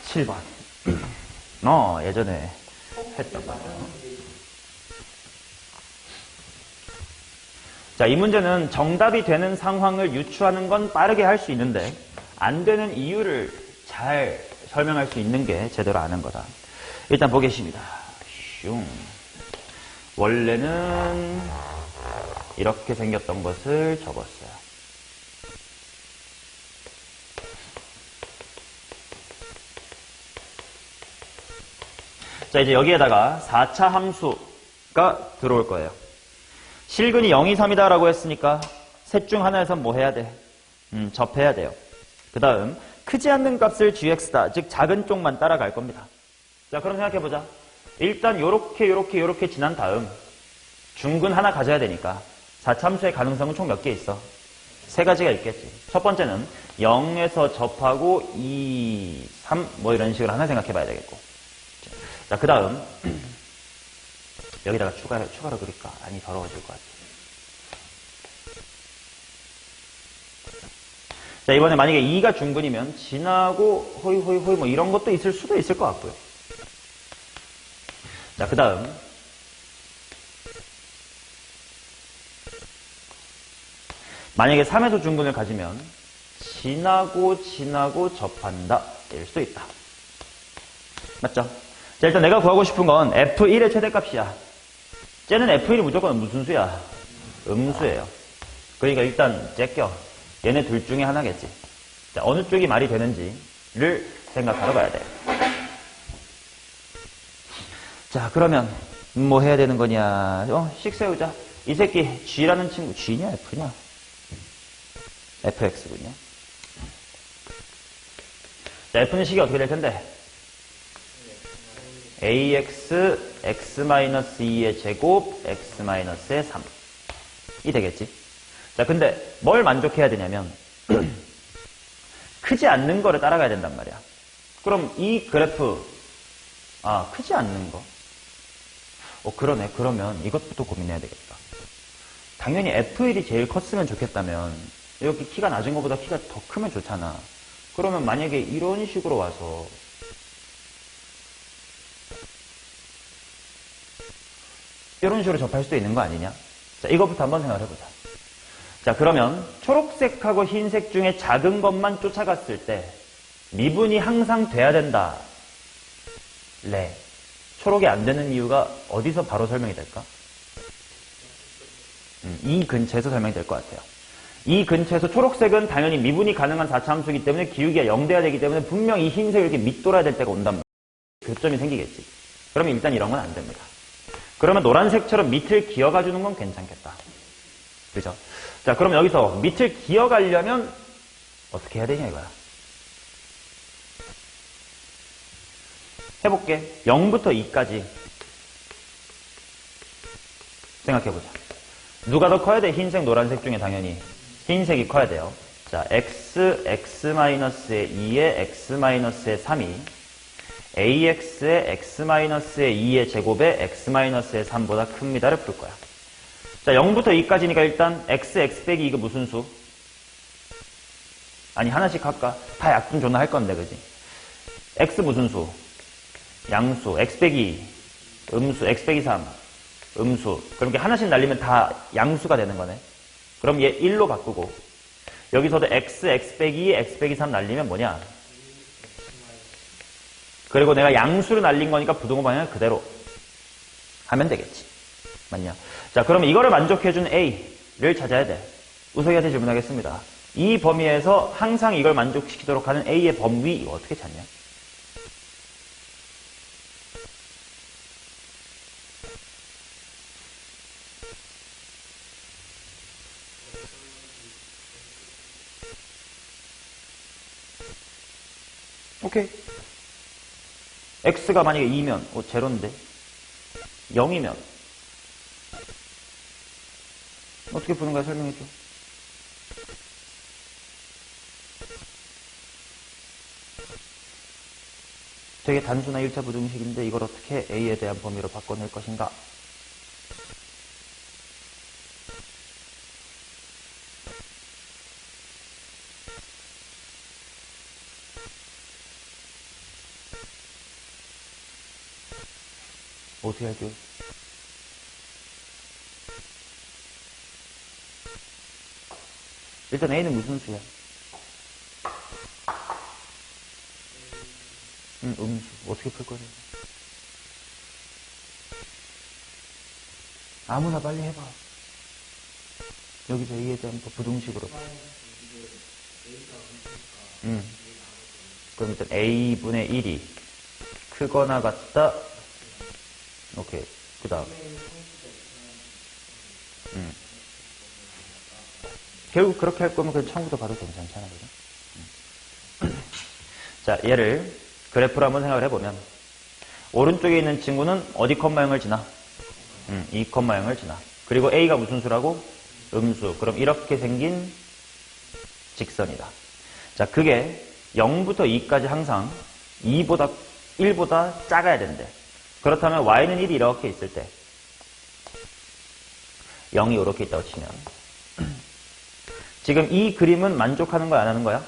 7번 예전에 했던 거죠. 자, 이 문제는 정답이 되는 상황을 유추하는 건 빠르게 할 수 있는데 안 되는 이유를 잘 설명할 수 있는 게 제대로 아는 거다. 일단 보겠습니다. 슝. 원래는 이렇게 생겼던 것을 적었어요. 자, 이제 여기에다가 4차 함수가 들어올 거예요. 실근이 0, 2, 3이다 라고 했으니까 셋 중 하나에선 뭐 해야 돼? 접해야 돼요. 그 다음 크지 않는 값을 gx다. 즉 작은 쪽만 따라갈 겁니다. 자, 그럼 생각해보자. 일단 요렇게 지난 다음 중근 하나 가져야 되니까 4차 함수의 가능성은 총 몇 개 있어? 세 가지가 있겠지. 첫 번째는 0에서 접하고 2, 3 뭐 이런 식으로 하나 생각해 봐야 되겠고. 자, 그 다음 여기다가 추가로 그릴까? 아니, 더러워질 것 같아. 자, 이번에 만약에 2가 중근이면 지나고 호이 뭐 이런 것도 있을 수도 있을 것 같고요. 자, 그 다음 만약에 3에서 중근을 가지면 지나고 접한다 일 수도 있다. 맞죠? 자, 일단 내가 구하고 싶은 건 F1의 최대값이야. 쟤는 F1이 무조건 무슨 수야? 음수예요. 그러니까 일단 째껴. 얘네 둘 중에 하나겠지. 자, 어느 쪽이 말이 되는지를 생각하러 가야 돼. 자, 그러면 뭐 해야 되는 거냐? 식 세우자. 이 새끼 G라는 친구 G냐 F냐? fx군요. 자, f는 식이 어떻게 될 텐데? ax x-2의 제곱 x-의 3이 되겠지. 자, 근데 뭘 만족해야 되냐면 크지 않는 거를 따라가야 된단 말이야. 그럼 이 그래프 크지 않는 거 그러네. 그러면 이것부터 고민해야 되겠다. 당연히 F1이 제일 컸으면 좋겠다면 이렇게 키가 낮은 것보다 키가 더 크면 좋잖아. 그러면 만약에 이런 식으로 와서 이런 식으로 접할 수도 있는 거 아니냐? 자, 이것부터 한번 생각을 해보자. 자, 그러면 초록색하고 흰색 중에 작은 것만 쫓아갔을 때 미분이 항상 돼야 된다. 초록이 안 되는 이유가 어디서 바로 설명이 될까? 이 근처에서 설명이 될 것 같아요. 이 근처에서 초록색은 당연히 미분이 가능한 4차 함수이기 때문에 기울기가 0돼야 되기 때문에 분명 이 흰색을 이렇게 밑돌아야 될 때가 온단 말이에요. 교점이 생기겠지. 그러면 일단 이런 건 안 됩니다. 그러면 노란색처럼 밑을 기어가주는 건 괜찮겠다. 그죠? 자, 그럼 여기서 밑을 기어가려면 어떻게 해야 되냐 이거야. 해볼게. 0부터 2까지 생각해보자. 누가 더 커야 돼? 흰색, 노란색 중에 당연히 흰색이 커야 돼요. 자, x, x-의 2에 x-의 3이 ax의 x-의 2의 제곱에 x-의 3보다 큽니다를 풀 거야. 자, 0부터 2까지니까 일단 x 빼기 이거 무슨 수? 아니, 하나씩 할까? 다 약분 존나 할 건데, 그지? x 무슨 수? 양수. x 빼기 음수. x 빼기 3. 음수. 그럼 이렇게 하나씩 날리면 다 양수가 되는 거네. 그럼 얘 1로 바꾸고. 여기서도 x 빼기 2, x 빼기 3 날리면 뭐냐? 그리고 내가 양수로 날린 거니까 부등호 방향을 그대로 하면 되겠지. 맞냐? 자, 그러면 이거를 만족해준 A를 찾아야 돼. 우석이한테 질문하겠습니다. 이 범위에서 항상 이걸 만족시키도록 하는 A의 범위, 이거 어떻게 찾냐? 오케이. X가 만약에 2면, 제로인데. 0이면. 어떻게 푸는 거야? 설명해줘. 되게 단순한 1차 부등식인데 이걸 어떻게 A에 대한 범위로 바꿔낼 것인가? 어떻게 할게요? 일단 A는 무슨 수야? 음수. 어떻게 풀 거냐? 아무나 빨리 해봐. 여기서 A에 대한 부등식으로. 그럼 일단 A분의 1이 크거나 같다. 오케이. 그 다음. 결국 그렇게 할 거면 그냥 처음부터 봐도 괜찮잖아. 그죠? 자, 얘를 그래프로 한번 생각을 해보면 오른쪽에 있는 친구는 어디 컴마형을 지나? 이 컴마형을 지나. 그리고 A가 무슨 수라고? 음수. 그럼 이렇게 생긴 직선이다. 자, 그게 0부터 2까지 항상 1보다 작아야 된대. 그렇다면 y는 1이 이렇게 있을 때 0이 이렇게 있다고 치면 지금 이 그림은 만족하는 거야, 안 하는 거야?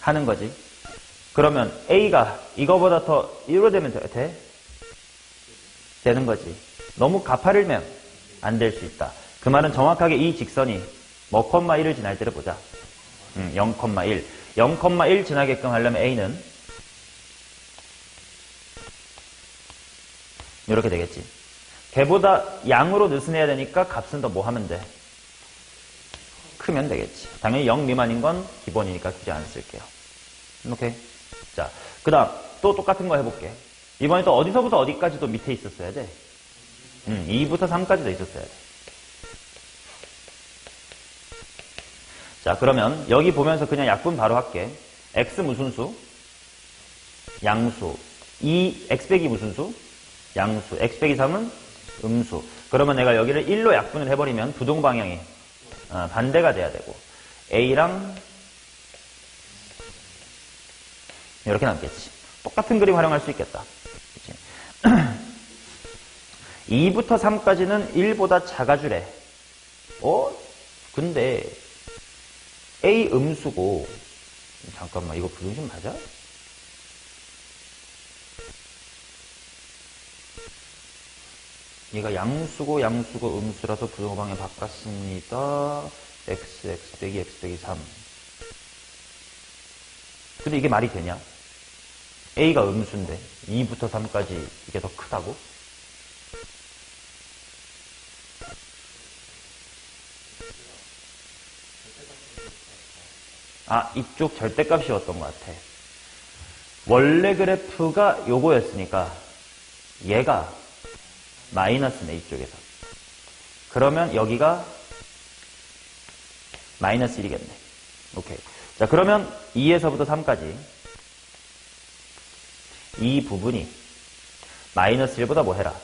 하는 거지. 그러면 A가 이거보다 더 1로 되면 돼? 되는 거지. 너무 가파르면 안 될 수 있다. 그 말은 정확하게 이 직선이 뭐, 1을 지날 때를 보자. 0,1. 0,1 지나게끔 하려면 A는 이렇게 되겠지. 걔보다 양으로 느슨해야 되니까 값은 더 뭐 하면 돼? 크면 되겠지. 당연히 0 미만인 건 기본이니까 굳이 안 쓸게요. 오케이. 자, 그 다음 또 똑같은 거 해볼게. 이번에 또 어디서부터 어디까지도 밑에 있었어야 돼? 2부터 3까지도 있었어야 돼. 자, 그러면 여기 보면서 그냥 약분 바로 할게. x 무슨 수? 양수. x 빼기 무슨 수? 양수. x 빼기 3은 음수. 그러면 내가 여기를 1로 약분을 해버리면 부동 방향이 반대가 돼야 되고 A랑 이렇게 남겠지. 똑같은 그림 활용할 수 있겠다. 그치? 2부터 3까지는 1보다 작아주래. 근데 A 음수고 잠깐만 이거 부등식 맞아? 얘가 양수고 음수라서 부등호 방향 바꿨습니다. x 빼기 3. 근데 이게 말이 되냐? A가 음수인데 2부터 3까지 이게 더 크다고? 이쪽 절대값이었던 것 같아. 원래 그래프가 요거였으니까 얘가 마이너스네, 이쪽에서. 그러면 여기가 마이너스 1이겠네. 오케이. 자, 그러면 2에서부터 3까지 이 부분이 마이너스 1보다 뭐 해라?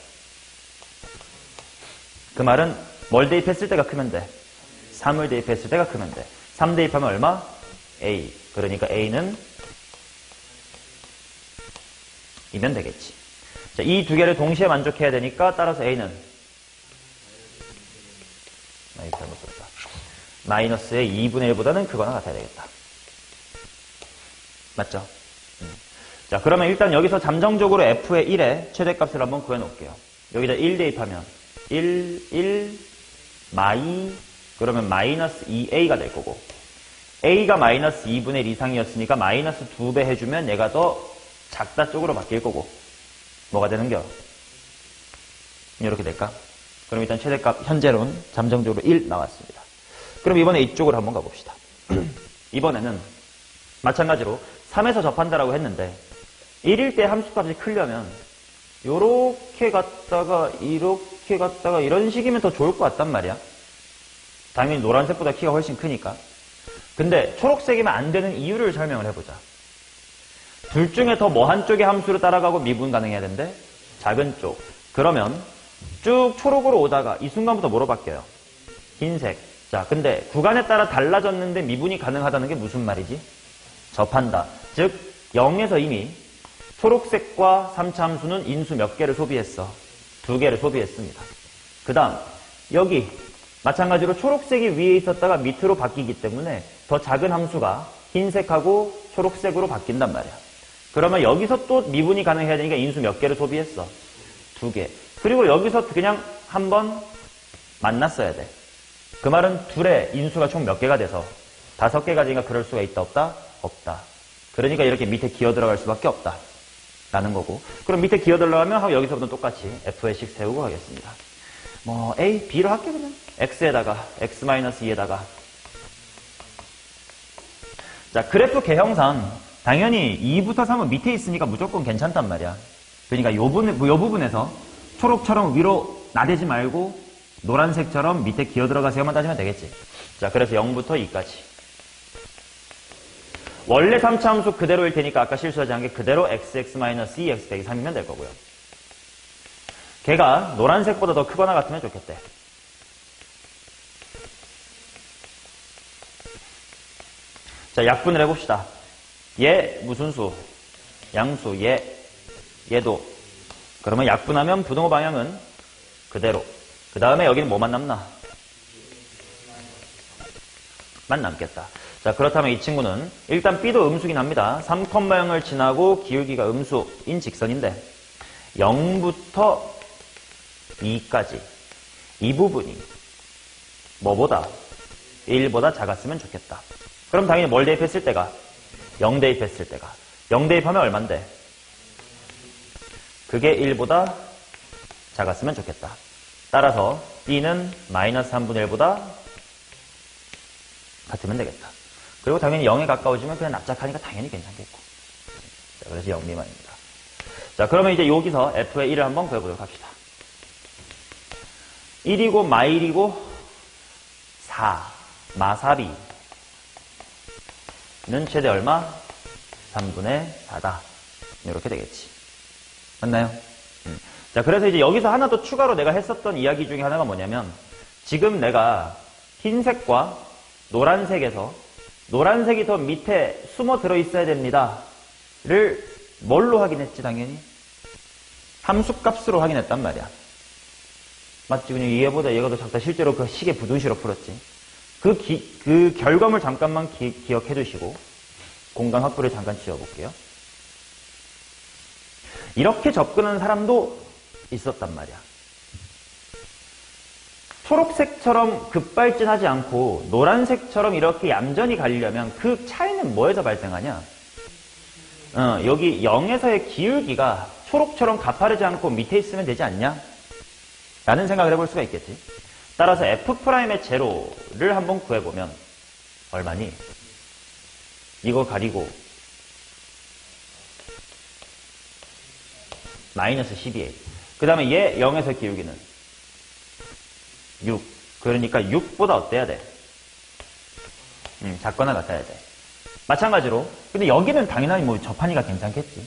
그 말은 뭘 대입했을 때가 크면 돼? 3을 대입했을 때가 크면 돼. 3 대입하면 얼마? A. 그러니까 A는 이면 되겠지. 자, 이 두 개를 동시에 만족해야 되니까 따라서 A는 여기 잘못 썼다. 마이너스의 2분의 1보다는 크거나 같아야 되겠다. 맞죠? 자, 그러면 일단 여기서 잠정적으로 f의 1의 최대값을 한번 구해놓을게요. 여기다 1 대입하면 1, 마이, 그러면 마이너스 2a가 될 거고, a가 마이너스 2분의 1 이상이었으니까 마이너스 2배 해주면 얘가 더 작다 쪽으로 바뀔 거고, 뭐가 되는겨? 이렇게 될까? 그럼 일단 최대값 현재론 잠정적으로 1 나왔습니다. 그럼 이번에 이쪽으로 한번 가봅시다. 이번에는 마찬가지로 3에서 접한다라고 했는데 1일 때 함수값이 크려면 요렇게 갔다가 이렇게 갔다가 이런 식이면 더 좋을 것 같단 말이야. 당연히 노란색보다 키가 훨씬 크니까. 근데 초록색이면 안 되는 이유를 설명을 해보자. 둘 중에 더 뭐 한쪽의 함수를 따라가고 미분 가능해야 되는데 작은 쪽. 그러면 쭉 초록으로 오다가 이 순간부터 뭐로 바뀌어요? 흰색. 자, 근데 구간에 따라 달라졌는데 미분이 가능하다는 게 무슨 말이지? 접한다. 즉 0에서 이미 초록색과 3차 함수는 인수 몇 개를 소비했어? 2개를 소비했습니다. 그 다음 여기 마찬가지로 초록색이 위에 있었다가 밑으로 바뀌기 때문에 더 작은 함수가 흰색하고 초록색으로 바뀐단 말이야. 그러면 여기서 또 미분이 가능해야 되니까 인수 몇 개를 소비했어? 2개. 그리고 여기서 그냥 한번 만났어야 돼. 그 말은 둘의 인수가 총 몇 개가 돼서 5개가 되니까 그럴 수가 있다 없다? 없다. 그러니까 이렇게 밑에 기어 들어갈 수밖에 없다 라는 거고, 그럼 밑에 기어 들어가면 하고 여기서부터 똑같이 f의 식 세우고 하겠습니다. 뭐 a, b로 할게. 그러면 x에다가 x-2에다가 자, 그래프 개형상 당연히 2부터 3은 밑에 있으니까 무조건 괜찮단 말이야. 그러니까 요 부분에서 초록처럼 위로 나대지 말고 노란색처럼 밑에 기어 들어가세요만 따지면 되겠지. 자, 그래서 0부터 2까지. 원래 3차 함수 그대로일 테니까 아까 실수하지 않게 그대로 xx-2 x 빼기 3이면 될 거고요. 걔가 노란색보다 더 크거나 같으면 좋겠대. 자, 약분을 해봅시다. 얘 무슨 수? 양수. 얘도. 그러면 약분하면 부등호 방향은 그대로. 그 다음에 여기는 뭐만 남나? 만 남겠다. 자, 그렇다면 이 친구는 일단 b도 음수긴 합니다. 3,0을 지나고 기울기가 음수인 직선인데 0부터 2까지 이 부분이 뭐보다? 1보다 작았으면 좋겠다. 그럼 당연히 뭘 대입했을 때가? 0 대입했을 때가. 0 대입하면 얼만데? 그게 1보다 작았으면 좋겠다. 따라서 b는 마이너스 3분의 1보다 같으면 되겠다. 그리고 당연히 0에 가까워지면 그냥 납작하니까 당연히 괜찮겠고. 자, 그래서 0 미만입니다. 자, 그러면 이제 여기서 f의 1을 한번 구해보도록 합시다. 1이고 마1이고 4, 마4b는 최대 얼마? 3분의 4다. 이렇게 되겠지. 맞나요? 자, 그래서 이제 여기서 하나 더 추가로 내가 했었던 이야기 중에 하나가 뭐냐면 지금 내가 흰색과 노란색에서 노란색이 더 밑에 숨어 들어 있어야 됩니다 를 뭘로 확인했지? 당연히 함수값으로 확인했단 말이야. 맞지? 그냥 얘보다 얘가 더 작다. 실제로 그 식의 부등식으로 풀었지. 그 결과물 잠깐만 기억해 두시고 공간 확보를 잠깐 지워볼게요. 이렇게 접근하는 사람도 있었단 말이야. 초록색처럼 급발진하지 않고 노란색처럼 이렇게 얌전히 가려면 그 차이는 뭐에서 발생하냐? 여기 0에서의 기울기가 초록처럼 가파르지 않고 밑에 있으면 되지 않냐? 라는 생각을 해볼 수가 있겠지. 따라서 f'의 제로를 한번 구해보면 얼마니? 이거 가리고 마이너스 12a. 그 다음에 얘 0에서 기울기는 6. 그러니까 6보다 어때야 돼? 작거나 같아야 돼. 마찬가지로 근데 여기는 당연히 뭐 접하니까 괜찮겠지.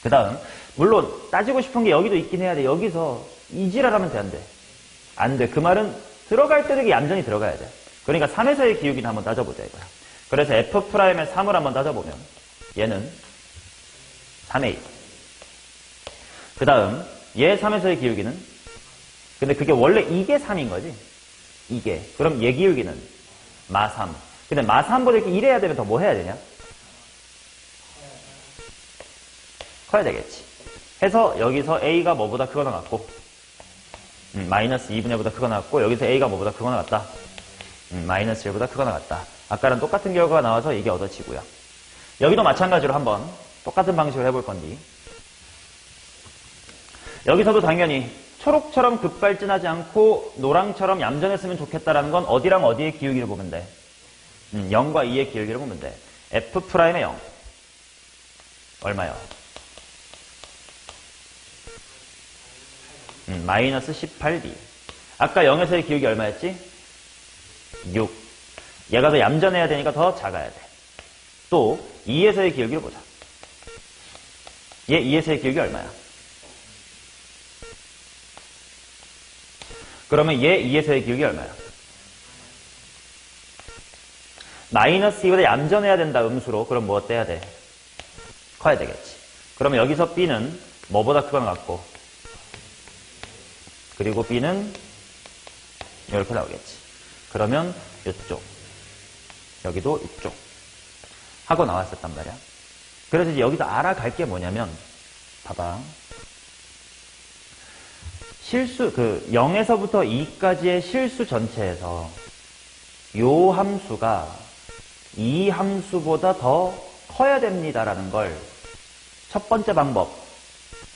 그 다음 물론 따지고 싶은 게 여기도 있긴 해야 돼. 여기서 이지랄하면 돼, 안 돼? 안 돼. 그 말은 들어갈 때 되게 얌전히 들어가야 돼. 그러니까 3에서의 기울기는 한번 따져보자 이거야. 그래서 f'의 3을 한번 따져보면 얘는 3a. 그 다음 얘 3에서의 기울기는 근데 그게 원래 이게 3인 거지. 이게. 그럼 얘 기울기는 마3. 근데 마3보다 이렇게 이래야 되면 더 뭐 해야 되냐? 커야 되겠지. 해서 여기서 A가 뭐보다 크거나 같고, 마이너스 2분의 1보다 크거나 같고, 여기서 A가 뭐보다 크거나 같다? 마이너스 1보다 크거나 같다. 아까랑 똑같은 결과가 나와서 이게 얻어지고요. 여기도 마찬가지로 한번 똑같은 방식으로 해볼 건데, 여기서도 당연히 초록처럼 급발진하지 않고 노랑처럼 얌전했으면 좋겠다라는 건 어디랑 어디의 기울기를 보면 돼? 0과 2의 기울기를 보면 돼. F'의 0 얼마요? 마이너스 18b. 아까 0에서의 기울기 얼마였지? 6. 얘가 더 얌전해야 되니까 더 작아야 돼. 또 2에서의 기울기를 보자. 얘 2에서의 기울기 얼마야? 그러면 얘 2에서의 기울기 얼마야? 마이너스 2보다 얌전해야 된다, 음수로. 그럼 뭐 떼야 돼? 커야 되겠지. 그러면 여기서 B는 뭐보다 크거나 같고, 그리고 B는 이렇게 나오겠지. 그러면 이쪽, 여기도 이쪽 하고 나왔었단 말이야. 그래서 이제 여기서 알아갈 게 뭐냐면, 봐봐. 실수, 0에서부터 2까지의 실수 전체에서 요 함수가 이 함수보다 더 커야 됩니다라는 걸 첫 번째 방법,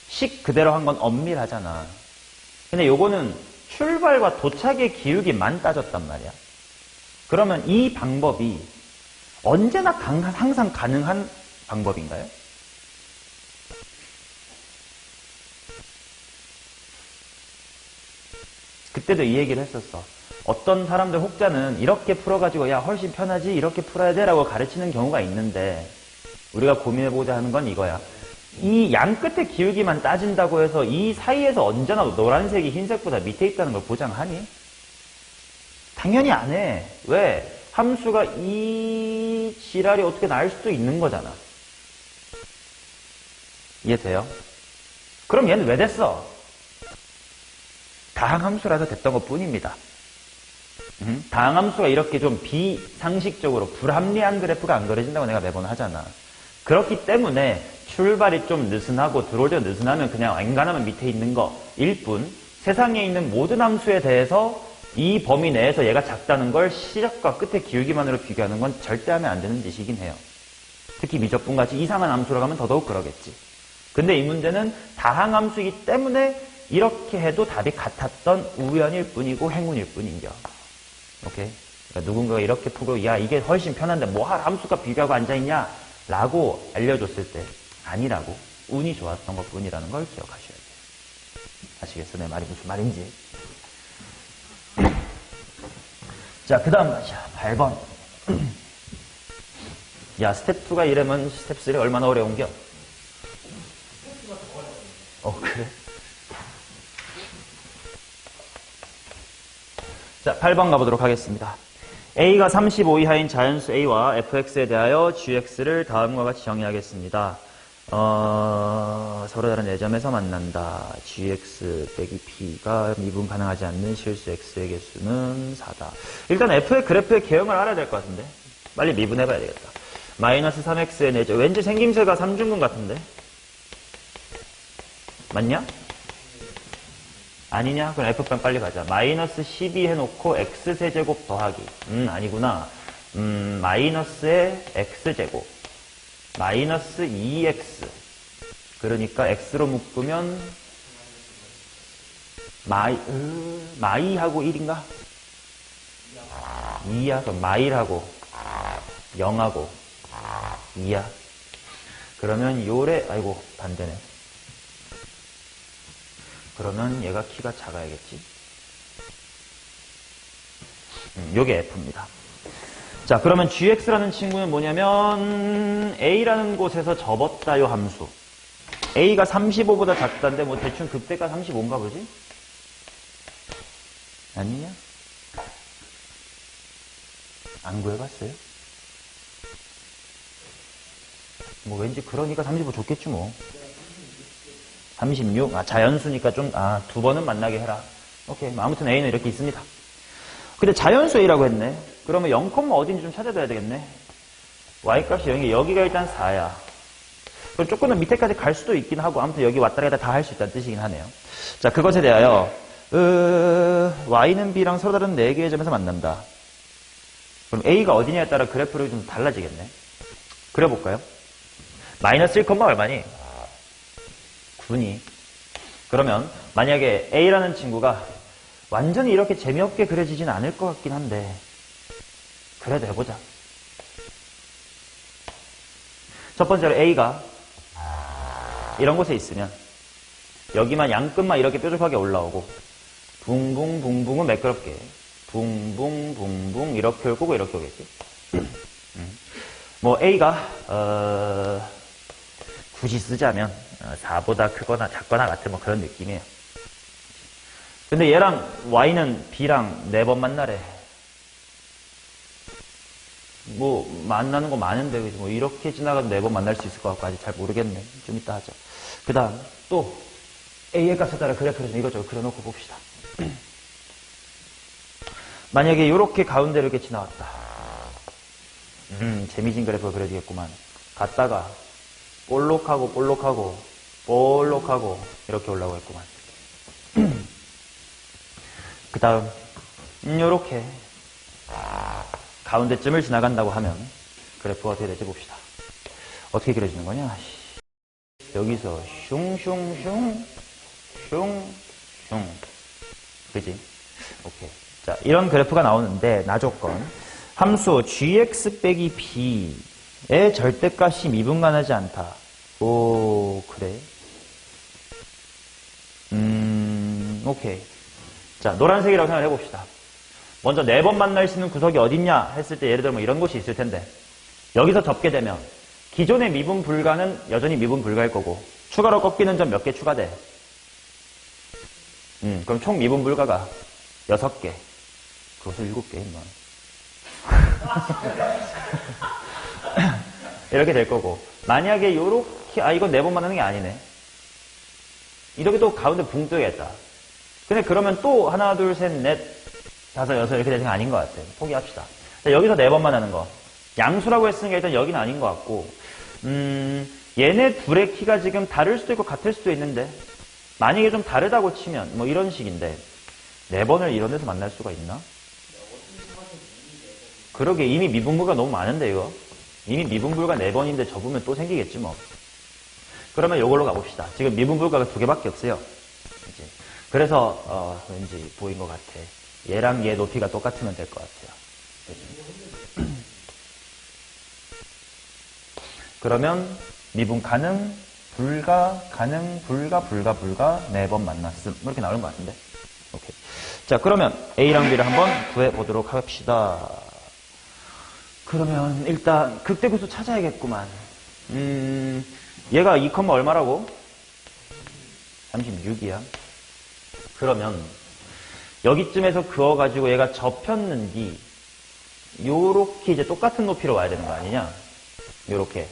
식 그대로 한 건 엄밀하잖아. 근데 요거는 출발과 도착의 기울기만 따졌단 말이야. 그러면 이 방법이 언제나 항상 가능한 방법인가요? 그때도 이 얘기를 했었어. 어떤 사람들 혹자는 이렇게 풀어가지고 야 훨씬 편하지 이렇게 풀어야 돼 라고 가르치는 경우가 있는데, 우리가 고민해보자 하는 건 이거야. 이 양 끝의 기울기만 따진다고 해서 이 사이에서 언제나 노란색이 흰색보다 밑에 있다는 걸 보장하니? 당연히 안 해. 왜? 함수가 이 지랄이 어떻게 나올 수도 있는 거잖아. 이해돼요? 그럼 얘는 왜 됐어? 다항함수라서 됐던 것 뿐입니다. 다항함수가 이렇게 좀 비상식적으로 불합리한 그래프가 안 그려진다고 내가 매번 하잖아. 그렇기 때문에 출발이 좀 느슨하고 들어올 때 느슨하면 그냥 앵간하면 밑에 있는 거일 뿐, 세상에 있는 모든 함수에 대해서 이 범위 내에서 얘가 작다는 걸 시작과 끝의 기울기만으로 비교하는 건 절대 하면 안 되는 짓이긴 해요. 특히 미적분같이 이상한 함수라고 하면 더더욱 그러겠지. 근데 이 문제는 다항함수이기 때문에 이렇게 해도 답이 같았던 우연일 뿐이고 행운일 뿐인겨. 오케이? 그러니까 누군가가 이렇게 풀고 야 이게 훨씬 편한데 뭐하러 함수가 비교하고 앉아있냐? 라고 알려줬을 때 아니라고, 운이 좋았던 것 뿐이라는 걸 기억하셔야 돼요. 아시겠어? 내 말이 무슨 말인지. 자, 그 다음, 8번. 야, 스텝 2가 이러면 스텝 3 얼마나 어려운겨? 그래? 자, 8번 가보도록 하겠습니다. A가 35 이하인 자연수 A와 fx에 대하여 gx를 다음과 같이 정의하겠습니다. 서로 다른 내점에서 만난다. gx 빼기 p가 미분 가능하지 않는 실수 x의 개수는 4다. 일단 f의 그래프의 개형을 알아야 될 것 같은데. 빨리 미분해봐야 되겠다. 마이너스 3x의 내점. 왠지 생김새가 3중근 같은데. 맞냐? 아니냐? 그럼 F편 빨리 가자. 마이너스 12 해놓고 X세제곱 더하기. 아니구나. 마이너스의 X제곱. 마이너스 2X. 그러니까 X로 묶으면, 마이하고 1인가? 2야. 그럼 마일하고 0하고 2야. 그러면 요래, 아이고, 반대네. 그러면 얘가 키가 작아야겠지. 요게 F입니다. 자, 그러면 gx라는 친구는 뭐냐면 a라는 곳에서 접었다 요 함수. a가 35보다 작다인데 뭐 대충 극대가 35인가 보지? 아니냐? 안 구해봤어요? 뭐 왠지 그러니까 35 좋겠지 뭐. 36? 자연수니까 좀, 두 번은 만나게 해라. 오케이. 아무튼 A는 이렇게 있습니다. 근데 자연수 A라고 했네. 그러면 0, 어딘지 좀 찾아둬야 되겠네. Y값이 0이 여기가 일단 4야. 그럼 조금 더 밑에까지 갈 수도 있긴 하고 아무튼 여기 왔다 갔다 다 할 수 있다는 뜻이긴 하네요. 자, 그것에 대하여 Y는 B랑 서로 다른 4개의 점에서 만난다. 그럼 A가 어디냐에 따라 그래프를 좀 달라지겠네. 그려볼까요? 마이너스 1, 얼마니? 9니. 그러면 만약에 A라는 친구가 완전히 이렇게 재미없게 그려지진 않을 것 같긴 한데 그래도 해보자. 첫 번째로 A가 이런 곳에 있으면 여기만 양끝만 이렇게 뾰족하게 올라오고 붕붕붕붕은 매끄럽게 붕붕붕붕 이렇게 올 거고 이렇게 오겠지. 뭐 A가 굳이 쓰자면 4보다 크거나 작거나 같은 뭐 그런 느낌이에요. 근데 얘랑 Y는 B랑 4번 만나래. 뭐 만나는 거 많은데 뭐 이렇게 지나가도 4번 만날 수 있을 것 같고 아직 잘 모르겠네. 좀 이따 하죠. 그 다음 또 A의 값에 따라 그래프를 좀 이것저것 그려놓고 봅시다. 만약에 이렇게 가운데로 이렇게 지나왔다. 재미진 그래프가 그려지겠구만. 갔다가 볼록하고 볼록하고 볼록하고 이렇게 올라오겠구만. 그 다음 요렇게 가운데쯤을 지나간다고 하면 그래프가 어떻게 될지 봅시다. 어떻게 그려지는 거냐? 여기서 슝슝슝 슝슝 그지? 오케이. 자, 이런 그래프가 나오는데 나 조건 함수 gx 빼기 b의 절대값이 미분간하지 않다. 오, 그래? 오케이. 자, 노란색이라고 생각을 해봅시다. 먼저 4번 만날 수 있는 구석이 어딨냐 했을 때 예를 들어 뭐 이런 곳이 있을 텐데 여기서 접게 되면 기존의 미분 불가는 여전히 미분 불가일 거고 추가로 꺾이는 점 몇 개 추가돼? 그럼 총 미분 불가가 6개. 그것을 7개 임마. 이렇게 될 거고 만약에 요렇게 이건 4번 만나는 게 아니네. 이렇게 또 가운데 붕 뜨겠다. 근데 그러면 또 하나 둘 셋 넷 다섯 여섯 이렇게 되는 게 아닌 것 같아요. 포기합시다. 자, 여기서 4번 만나는 거 양수라고 했으니까 일단 여기는 아닌 것 같고 얘네 둘의 키가 지금 다를 수도 있고 같을 수도 있는데 만약에 좀 다르다고 치면 뭐 이런 식인데 4번을 이런 데서 만날 수가 있나? 그러게 이미 미분불가 너무 많은데 이거 이미 미분불가 4번인데 접으면 또 생기겠지 뭐. 그러면 이걸로 가봅시다. 지금 미분불가가 2개밖에 없어요. 이제. 그래서 왠지 보인 것 같아. 얘랑 얘 높이가 똑같으면 될 것 같아요. 그치? 그러면 미분 가능, 불가, 가능, 불가, 불가, 불가 4번 만났음 이렇게 나오는 것 같은데. 오케이. 자, 그러면 A랑 B를 한번 구해보도록 합시다. 그러면 일단 극대구수 찾아야겠구만. 얘가 2, 얼마라고? 36이야. 그러면 여기쯤에서 그어가지고 얘가 접혔는지 요렇게 이제 똑같은 높이로 와야 되는 거 아니냐? 요렇게.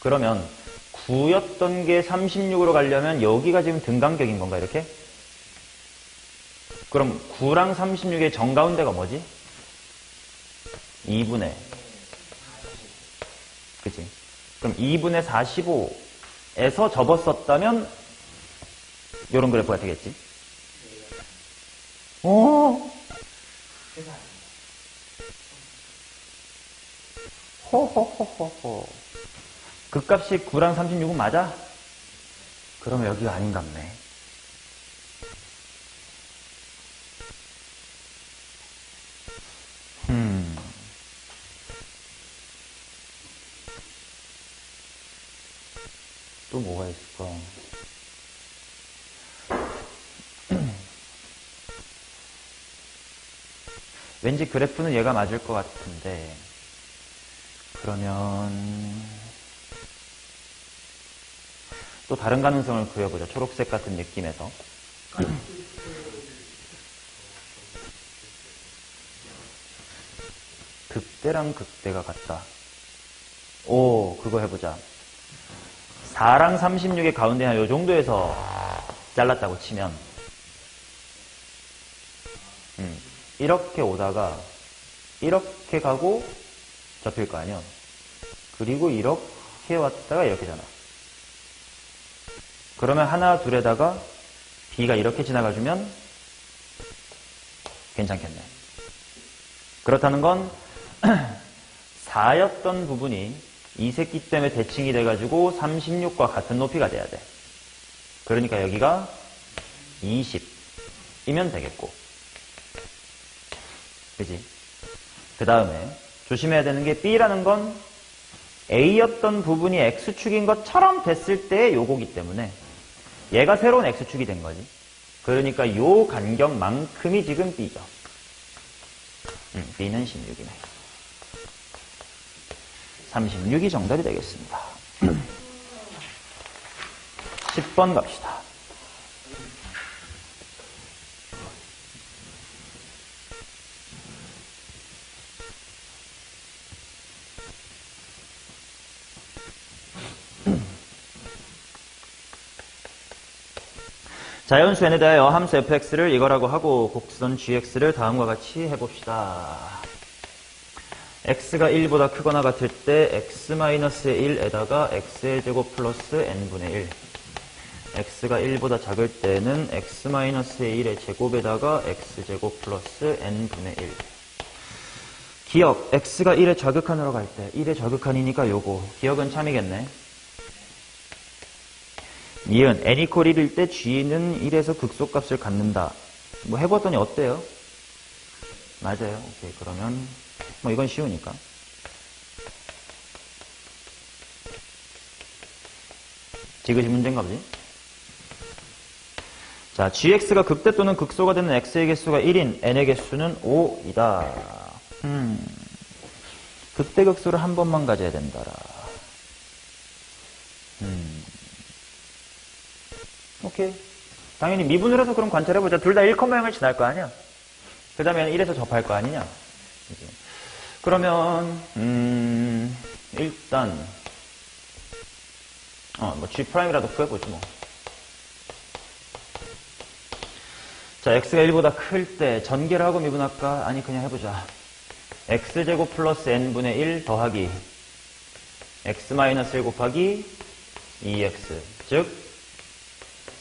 그러면 9였던 게 36으로 가려면 여기가 지금 등간격인 건가 이렇게? 그럼 9랑 36의 정가운데가 뭐지? 2분의 그치? 그럼 2분의 45에서 접었었다면 요런 그래프가 되겠지? 오! 호호호호호. 그 값이 9랑 36은 맞아? 그러면 여기가 아닌갑네. 또 뭐가 있을까? 왠지 그래프는 얘가 맞을 것 같은데 그러면 또 다른 가능성을 그려보자. 초록색 같은 느낌에서 극대랑 극대가 같다. 오, 그거 해보자. 4랑 36의 가운데 한 요 정도에서 잘랐다고 치면 이렇게 오다가 이렇게 가고 접힐 거 아니야. 그리고 이렇게 왔다가 이렇게잖아. 그러면 하나 둘에다가 b가 이렇게 지나가주면 괜찮겠네. 그렇다는 건 4였던 부분이 이 새끼 때문에 대칭이 돼가지고 36과 같은 높이가 돼야 돼. 그러니까 여기가 20이면 되겠고. 그지? 그 다음에 조심해야 되는 게 B라는 건 A였던 부분이 X축인 것처럼 됐을 때의 요거기 때문에 얘가 새로운 X축이 된 거지. 그러니까 요 간격만큼이 지금 B죠. B는 16이네. 36이 정답이 되겠습니다. 10번 갑시다. 자연수 n에 대하여 함수 fx를 이거라고 하고 곡선 gx를 다음과 같이 해봅시다. x가 1보다 크거나 같을 때 x-1에다가 x의 제곱 플러스 n분의 1. x가 1보다 작을 때는 x-1의 제곱에다가 x제곱 플러스 n분의 1. 기억, x가 1의 좌극한으로 갈 때 1의 좌극한이니까 요거. 기억은 참이겠네. 니은 n = 1일 때 g는 1에서 극소값을 갖는다. 뭐 해봤더니 어때요? 맞아요. 오케이. 그러면 뭐 이건 쉬우니까. 지그시 문제인가 보지? 자, gx가 극대 또는 극소가 되는 x의 개수가 1인 n의 개수는 5이다. 극대 극소를 한 번만 가져야 된다라. 오케이. 당연히 미분을 해서 그럼 관찰해보자. 둘 다 1,0을 지날 거 아니야? 그 다음에 1에서 접할 거 아니냐? 이제. 그러면, 일단, 뭐, G'이라도 구해보지 뭐. 자, X가 1보다 클 때 전개를 하고 미분할까? 아니, 그냥 해보자. X제곱 플러스 N분의 1 더하기 X-1 곱하기 2X. 즉,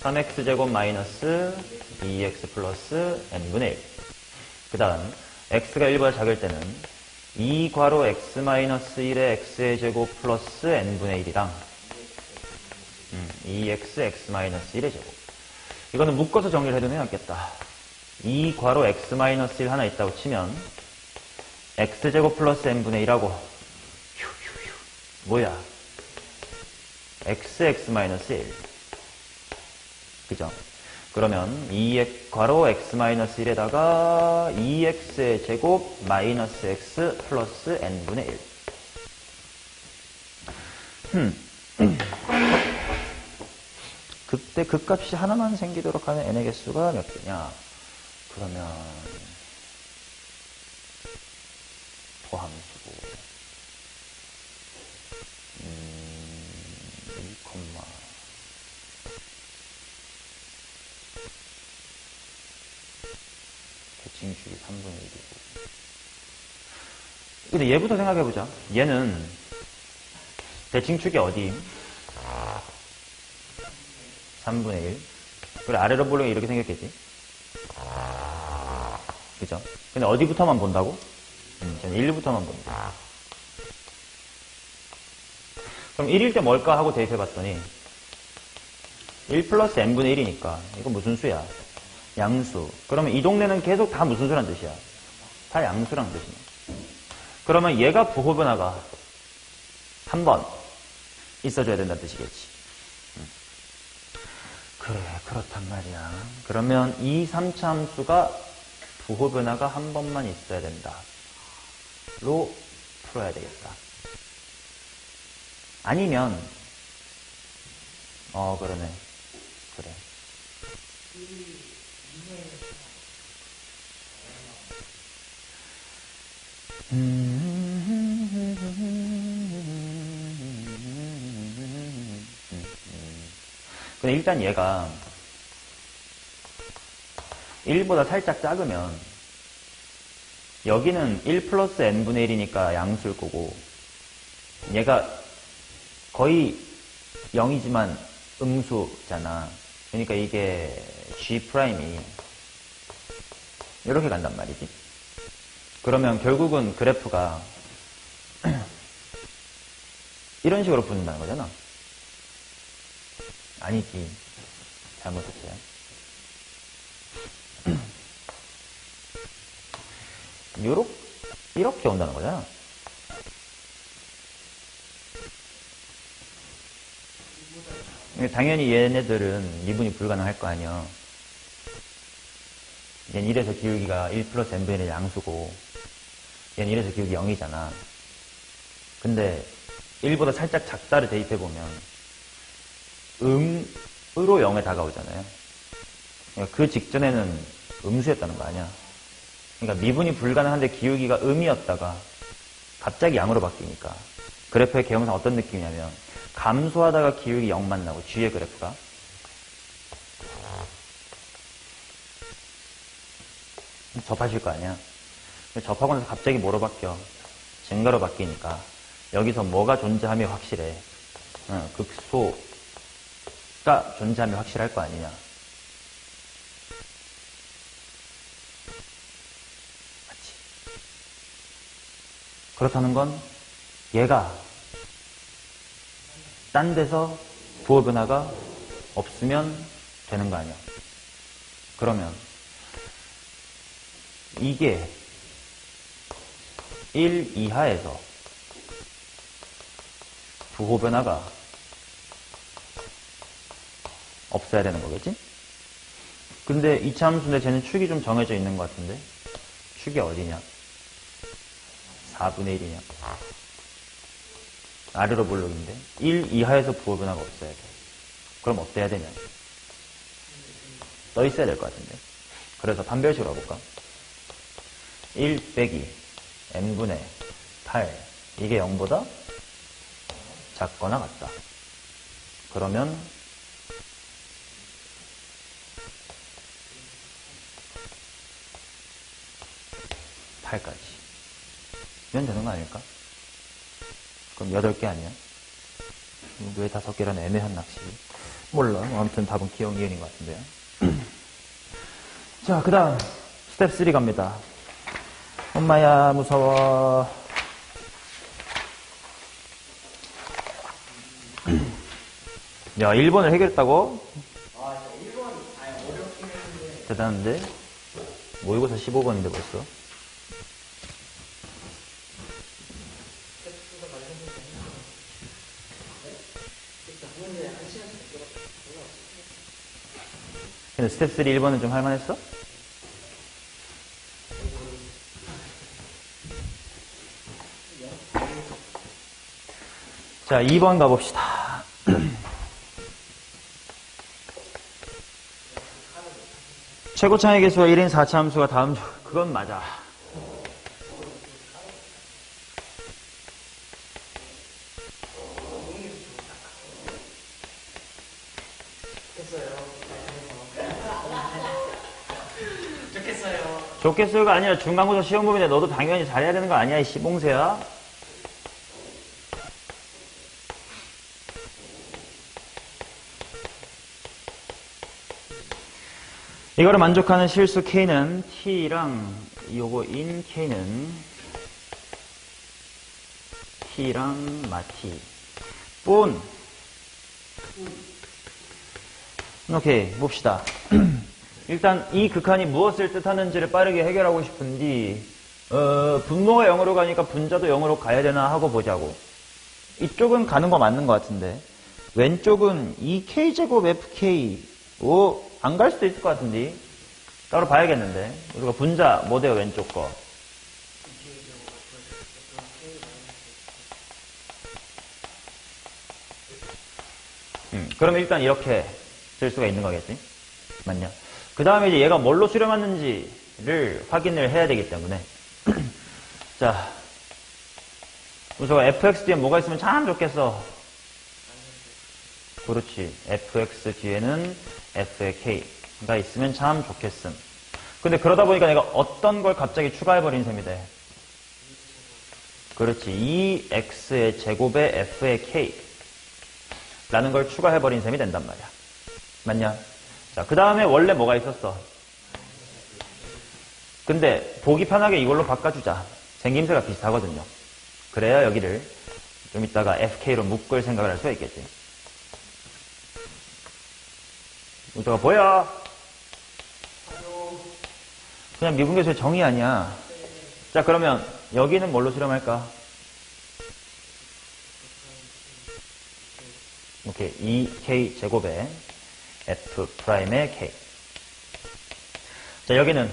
3x제곱 마이너스 2x 플러스 n분의 1. 그 다음 x가 1보다 작을 때는 2 괄호 x-1의 x의 제곱 플러스 n분의 1이랑 2x x-1의 제곱. 이거는 묶어서 정리를 해두면 낫겠다. 2 괄호 x-1 하나 있다고 치면 x제곱 플러스 n분의 1하고 뭐야? x-1. 그죠? 그러면 2x 괄호 x-1에다가 2x의 제곱 마이너스 x 플러스 n분의 1. 그때 그 값이 하나만 생기도록 하는 n의 개수가 몇 개냐? 그러면 포함수고 2, 대칭축이 3분의 1이고. 근데 얘부터 생각해보자. 얘는 대칭축이 어디? 3분의 1. 그래, 아래로 보려면 이렇게 생겼겠지? 그죠? 근데 어디부터만 본다고? 저는 1부터만 본다. 그럼 1일 때 뭘까 하고 대입해봤더니 1 플러스 n분의 1이니까 이거 무슨 수야? 양수. 그러면 이 동네는 계속 다 무슨 수란 뜻이야? 다 양수란 뜻이네. 그러면 얘가 부호 변화가 한 번 있어줘야 된다는 뜻이겠지. 그래, 그렇단 말이야. 그러면 이 3차 함수가 부호 변화가 한 번만 있어야 된다. 로 풀어야 되겠다. 아니면 그러네. 그래. 근데 일단 얘가 1보다 살짝 작으면 여기는 1 플러스 n분의 1이니까 양수일 거고, 얘가 거의 0이지만 음수잖아. 그러니까 이게 G'이 이렇게 간단 말이지. 그러면 결국은 그래프가 이런 식으로 붙는다는 거잖아. 아니지. 잘못했어요. 이렇게 온다는 거잖아. 당연히 얘네들은 미분이 불가능할 거 아니야. 얘는 1에서 기울기가 1 플러스 n분의 1 양수고, 얘는 1에서 기울기 0이잖아. 근데 1보다 살짝 작다를 대입해보면 음으로 0에 다가오잖아요. 그러니까 그 직전에는 음수였다는 거 아니야. 그러니까 미분이 불가능한데 기울기가 음이었다가 갑자기 양으로 바뀌니까 그래프의 개형상 어떤 느낌이냐면 감소하다가 기울기 0만 나고 G의 그래프가 접하실 거 아니야. 접하고 나서 갑자기 뭐로 바뀌어? 증가로 바뀌니까 여기서 뭐가 존재함이 확실해. 극소가 존재함이 확실할 거 아니냐. 맞지? 그렇다는 건 얘가 딴 데서 부호 변화가 없으면 되는 거 아니야. 그러면 이게 1 이하에서 부호 변화가 없어야 되는 거겠지? 근데 이차 함수인데 쟤는 축이 좀 정해져 있는 것 같은데 축이 어디냐? 4분의 1이냐? 아래로 볼록인데 1 이하에서 부호 변화가 없어야 돼. 그럼 어때야 되냐? 떠 있어야 될 것 같은데. 그래서 판별식으로 가볼까? 1 빼기 n분의 8 이게 0보다 작거나 같다. 그러면 8까지 이면 되는 거 아닐까? 그럼 8개 아니야? 왜 5개라는 애매한 낚시. 몰라. 아무튼 답은 기억 이은인 것 같은데요. 자, 그 다음 스텝 3 갑니다. 엄마야 무서워. 야, 1번을 해결했다고? 아, 1번 어렵긴 했는데. 대단한데? 모의고사 15번인데 벌써? 근데 스텝 3 1번은 좀 할만했어? 자, 2번 가봅시다. 최고차의 개수가 1인 4차 함수가 다음 중 그건 맞아. 좋겠어요가 아니라 중간고사 시험 보는데 너도 당연히 잘해야 되는 거 아니야, 이 시봉새야? 이거를 만족하는 실수 K는 T랑 요거 인 K는 T랑 마T 뿐. 오케이, 봅시다. 일단 이 극한이 무엇을 뜻하는지를 빠르게 해결하고 싶은데 분모가 0으로 가니까 분자도 0으로 가야 되나 하고 보자고. 이쪽은 가는 거 맞는 것 같은데 왼쪽은 2K제곱 FK 안 갈 수도 있을 것 같은데 따로 봐야겠는데. 우리가 분자 뭐 돼요? 왼쪽 거 그럼 일단 이렇게 쓸 수가 있는 거겠지? 맞냐? 그 다음에 이제 얘가 뭘로 수렴하는지를 확인을 해야 되기 때문에 자, 우선 fx 뒤에 뭐가 있으면 참 좋겠어. 그렇지. fx 뒤에는 f의 k가 있으면 참 좋겠음. 근데 그러다 보니까 내가 어떤 걸 갑자기 추가해버린 셈이 돼. 그렇지. 2x의 제곱에 f의 k 라는 걸 추가해버린 셈이 된단 말이야. 맞냐? 자, 그 다음에 원래 뭐가 있었어? 근데 보기 편하게 이걸로 바꿔주자. 생김새가 비슷하거든요. 그래야 여기를 좀 이따가 fk로 묶을 생각을 할 수가 있겠지. 문자가 보여? 그냥 미분계수의 정의 아니야. 자, 그러면 여기는 뭘로 수렴할까? 오케이. 2k 제곱에 f'의 k. 자, 여기는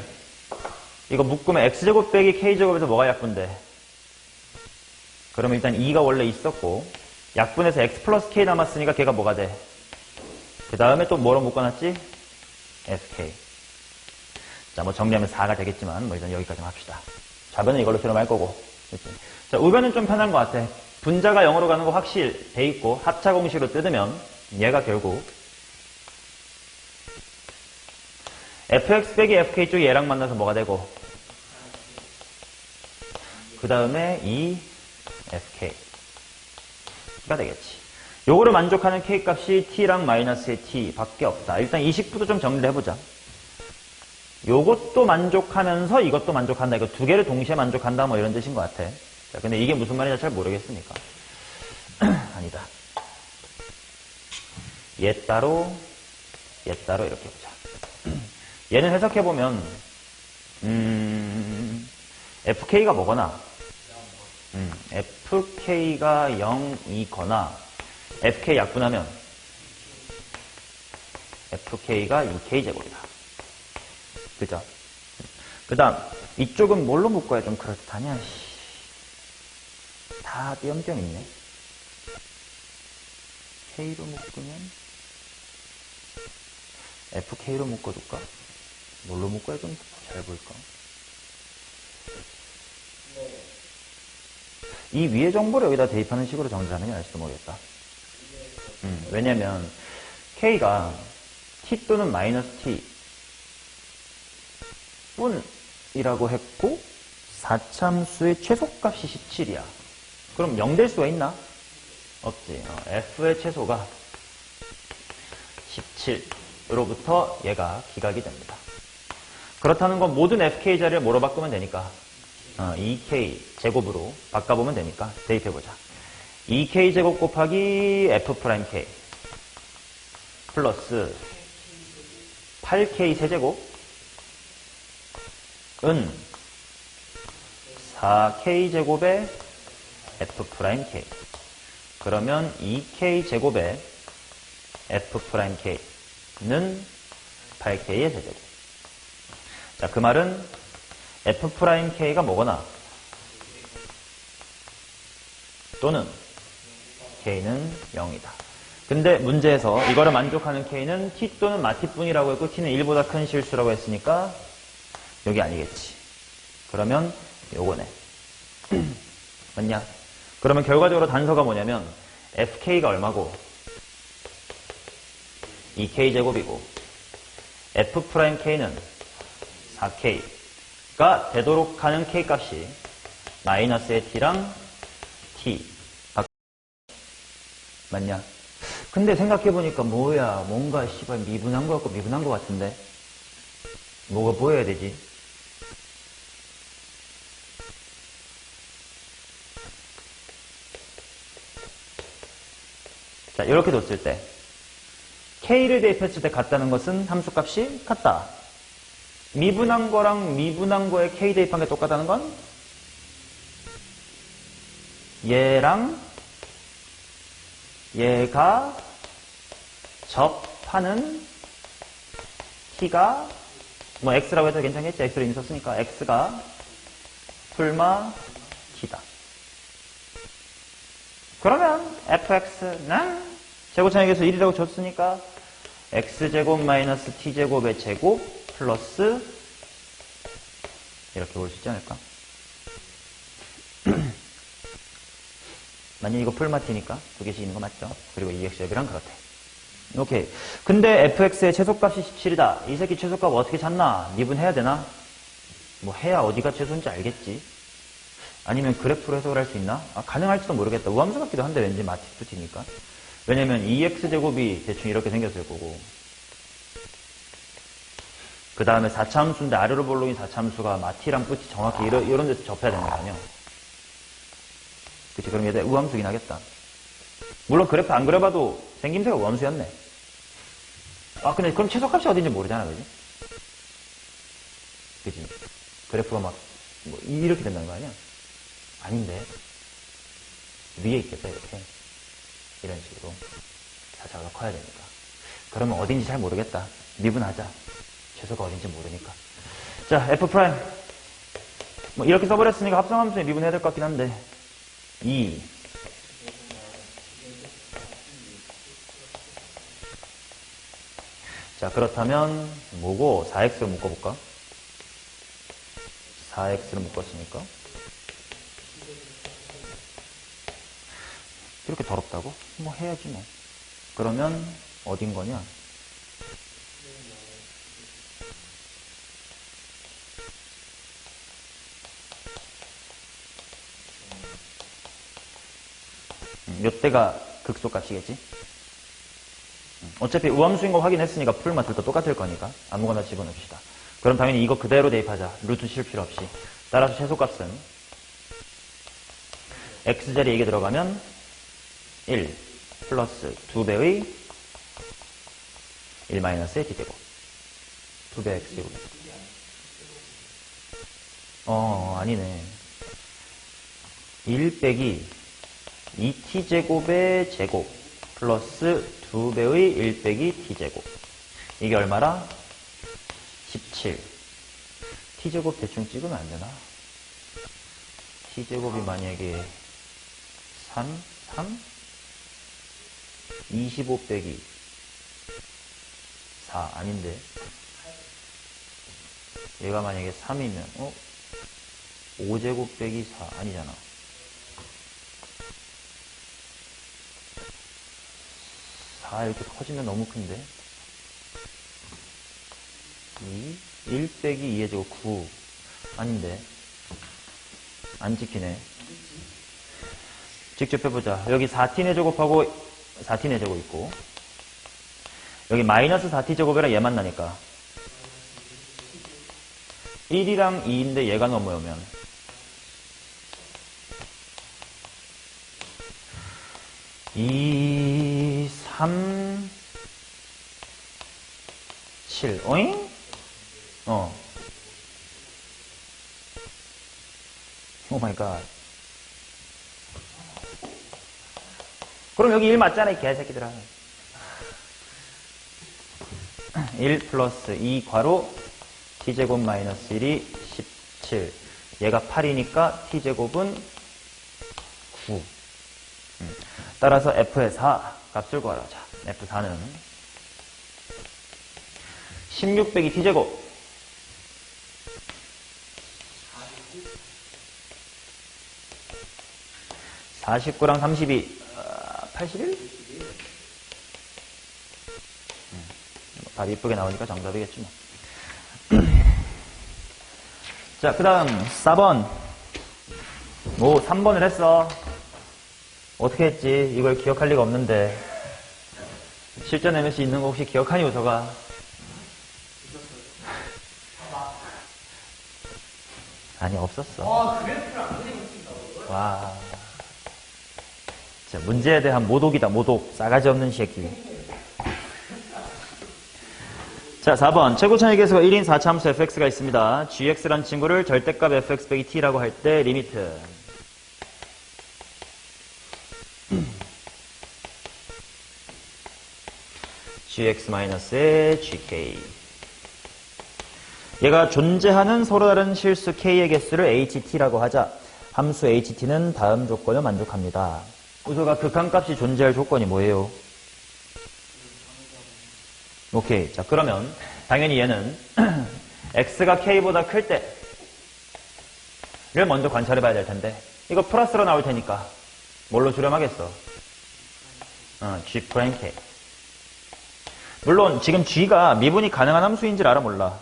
이거 묶으면 x제곱 빼기 k제곱에서 뭐가 약분돼? 그러면 일단 2가 원래 있었고 약분해서 x 플러스 k 남았으니까 걔가 뭐가 돼? 그 다음에 또 뭐로 묶어놨지? fk. 자, 뭐 정리하면 4가 되겠지만 뭐 일단 여기까지만 합시다. 좌변은 이걸로 수렴할 거고. 그치? 자, 우변은 좀 편한 것 같아. 분자가 0으로 가는 거 확실히 돼 있고 합차 공식으로 뜯으면 얘가 결국 fx 빼기 fk 쪽이 얘랑 만나서 뭐가 되고 그 다음에 2fk가 되겠지. 요거를 만족하는 k 값이 t랑 마이너스의 t 밖에 없다. 일단 이 식부도 좀 정리를 해보자. 요것도 만족하면서 이것도 만족한다. 이거 두 개를 동시에 만족한다. 뭐 이런 뜻인 것 같아. 자, 근데 이게 무슨 말인지 잘 모르겠으니까. 아니다. 얘 따로 이렇게 해보자. 얘는 해석해보면, fk가 뭐거나, fk가 0이거나, fk 약분하면, fk가 2k제곱이다. 그죠? 그 다음, 이쪽은 뭘로 묶어야 좀 그렇다냐, 다 띄엄띄엄 있네. k로 묶으면, fk로 묶어줄까? 뭘로 묶어야 좀 잘 보일까? 이 위의 정보를 여기다 대입하는 식으로 정리를 하느냐 할지도 모르겠다. 왜냐면 k가 t 또는 마이너스 t 뿐이라고 했고 4참수의 최소값이 17이야. 그럼 0 될 수가 있나? 없지. f의 최소가 17로부터 얘가 기각이 됩니다. 그렇다는 건 모든 fk 자리를 뭐로 바꾸면 되니까 2k 제곱으로 바꿔보면 되니까 대입해보자. 2k 제곱 곱하기 f'k 플러스 8k 세제곱은 4k 제곱의 f'k. 그러면 2k 제곱의 f'k는 8k의 세제곱. 자, 그 말은 f'k가 뭐거나 또는 k는 0이다. 근데 문제에서 이거를 만족하는 k는 t 또는 마t뿐이라고 했고 t는 1보다 큰 실수라고 했으니까 여기 아니겠지. 그러면 요거네. 맞냐? 그러면 결과적으로 단서가 뭐냐면 fk가 얼마고 2k 제곱이고 f'k는 4k가 되도록 하는 k 값이 마이너스의 t랑 t 맞냐? 근데 생각해보니까 뭐야, 뭔가 씨발 미분한 거 같고 미분한 거 같은데 뭐가 보여야 되지? 자, 이렇게 뒀을 때 k를 대입했을 때 같다는 것은 함수값이 같다. 미분한 거랑 미분한 거에 k 대입한 게 똑같다는 건 얘랑 얘가 접하는 t가 뭐 x라고 해도 괜찮겠지. x로 이미 썼으니까 x가 풀마 t다. 그러면 fx는 제곱차항에서 1이라고 줬으니까 x제곱 마이너스 t제곱의 제곱 플러스 이렇게 볼 수 있지 않을까? 만약 이거 풀마 t니까 두 개씩 있는 거 맞죠? 그리고 2x 여기랑 그렇대. 오케이. 근데 fx의 최소값이 17이다. 이 새끼 최소값 어떻게 찾나? 미분해야 되나? 뭐 해야 어디가 최소인지 알겠지. 아니면 그래프로 해석을 할 수 있나? 가능할지도 모르겠다. 우함수 같기도 한데 왠지 마티프티니까. 왜냐면 2x제곱이 대충 이렇게 생겼을 거고. 그 다음에 4차함수인데 아래로 볼록인 4차함수가 마티랑 끝이 정확히 이런 데서 접해야 되는 거 아니야? 그치? 그럼 얘들 우함수긴 하겠다. 물론 그래프 안 그려봐도 생김새가 우함수였네. 근데 그럼 최소값이 어딘지 모르잖아, 그지? 그지? 그래프가 막, 뭐, 이렇게 된다는 거 아니야? 아닌데. 위에 있겠다, 이렇게. 이런 식으로. 자자가 커야 되니까. 그러면 어딘지 잘 모르겠다. 미분하자. 최소가 어딘지 모르니까. 자, F 프라임. 뭐, 이렇게 써버렸으니까 합성함수에 미분해야 될 것 같긴 한데. 2. 자, 그렇다면, 뭐고, 4x로 묶어볼까? 4x로 묶었으니까. 이렇게 더럽다고? 뭐 해야지 뭐. 그러면, 어딘 거냐? 요때가 극소값이겠지? 어차피 우함수인 거 확인했으니까 풀만 둘 다 똑같을 거니까 아무거나 집어넣읍시다. 그럼 당연히 이거 그대로 대입하자. 루트 칠 필요 없이. 따라서 최소값은 x자리에 이게 들어가면 1 플러스 2배의 1 마이너스의 t제곱 2배 x제곱. 아니네. 1 빼기 2t제곱의 제곱 플러스 2배의 1 빼기 t제곱. 이게 얼마라? 17. t제곱 대충 찍으면 안 되나? t제곱이 만약에 3? 25 빼기 4 아닌데. 얘가 만약에 3이면 5제곱 빼기 4 아니잖아. 4 이렇게 커지면 너무 큰데. 1 빼기 2의 제곱 9 아닌데. 안 찍히네. 직접 해보자. 여기 4t의 제곱하고 4t의 제곱 있고 여기 마이너스 4t 제곱이랑 얘 만나니까 1이랑 2인데 얘가 넘어오면 2, 3, 7. 어잉? 오 마이 갓. 그럼 여기 1 맞잖아, 이 개새끼들아. 1 플러스 2 괄호 t제곱 마이너스 1이 17. 얘가 8이니까 t제곱은 9. 따라서 f의 4 값을 구하자. f4는 16 빼기 t제곱 49랑 32 81? 답이 이쁘게 나오니까 정답이겠지 뭐. 자, 그 다음 4번. 오, 3번을 했어. 어떻게 했지? 이걸 기억할 리가 없는데. 실전 MSC 있는 거 혹시 기억하니, 우서가? 아니, 없었어. 와. 자, 문제에 대한 모독이다, 모독. 싸가지 없는 새끼. 자, 4번. 최고차의 계수가 1인 4차함수 fx가 있습니다. gx란 친구를 절대값 fx 빼기 t라고 할 때 리미트. gx-의 gk. 얘가 존재하는 서로 다른 실수 k의 개수를 ht라고 하자. 함수 ht는 다음 조건을 만족합니다. 우서가 극한값이 존재할 조건이 뭐예요? 오케이. 자, 그러면 당연히 얘는 x가 k보다 클 때를 먼저 관찰해 봐야 될 텐데 이거 플러스로 나올 테니까 뭘로 주렴하겠어? g 프라임 k. 물론 지금 g가 미분이 가능한 함수인 줄 알아 몰라?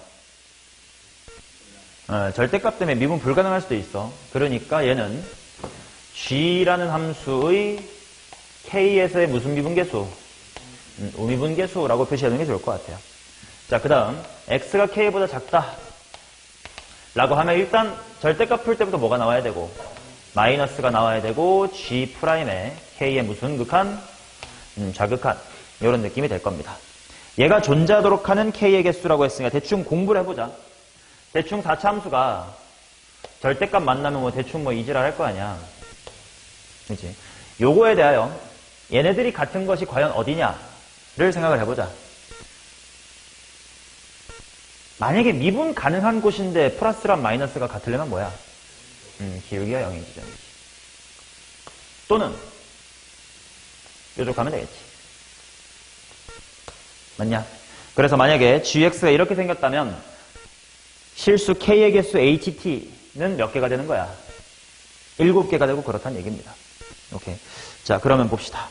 절대값 때문에 미분 불가능할 수도 있어. 그러니까 얘는 g라는 함수의 k에서의 무슨 미분계수? 우미분계수라고 표시하는 게 좋을 것 같아요. 자, 그 다음 x가 k보다 작다 라고 하면 일단 절대값 풀 때부터 뭐가 나와야 되고 마이너스가 나와야 되고 g 프라임에 k의 무슨 극한? 좌극한 이런 느낌이 될 겁니다. 얘가 존재하도록 하는 k의 개수라고 했으니까 대충 공부를 해보자. 대충 4차 함수가 절대값 만나면 뭐 대충 뭐 이지랄 할 거 아니야. 그치? 요거에 대하여 얘네들이 같은 것이 과연 어디냐를 생각을 해보자. 만약에 미분 가능한 곳인데 플러스랑 마이너스가 같으려면 뭐야? 기울기가 0인 지점이지. 또는 요쪽 가면 되겠지. 맞냐? 그래서 만약에 gx가 이렇게 생겼다면 실수 k의 개수 ht는 몇 개가 되는 거야? 7개가 되고 그렇다는 얘기입니다. 오케이. 자, 그러면 봅시다.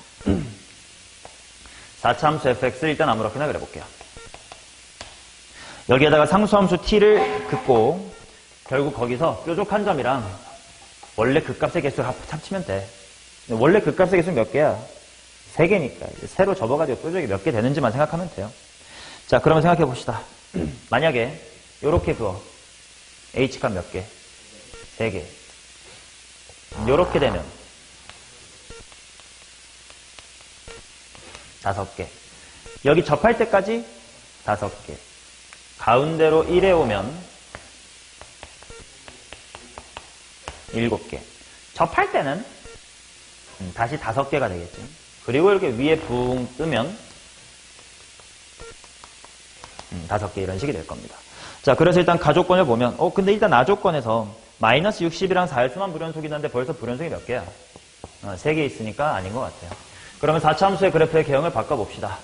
4차 함수 fx 일단 아무렇게나 그려볼게요. 여기에다가 상수함수 t를 긋고 결국 거기서 뾰족한 점이랑 원래 극값의 개수를 합치면 돼. 원래 극값의 개수는 몇 개야? 3개니까 새로 접어가지고 뾰족이 몇 개 되는지만 생각하면 돼요. 자, 그러면 생각해 봅시다. 만약에 요렇게 그어 h값 몇 개? 3개. 요렇게 되면 5개. 여기 접할 때까지 5개. 가운데로 1에 오면 7개. 접할 때는 다시 5개가 되겠지. 그리고 이렇게 위에 붕 뜨면 5개 이런 식이 될 겁니다. 자, 그래서 일단 가조건을 보면 근데 일단 아조건에서 마이너스 60이랑 4일수만 불연속이 있는데 벌써 불연속이 몇 개야? 3개 있으니까 아닌 것 같아요. 그러면 4차 함수의 그래프의 개형을 바꿔봅시다.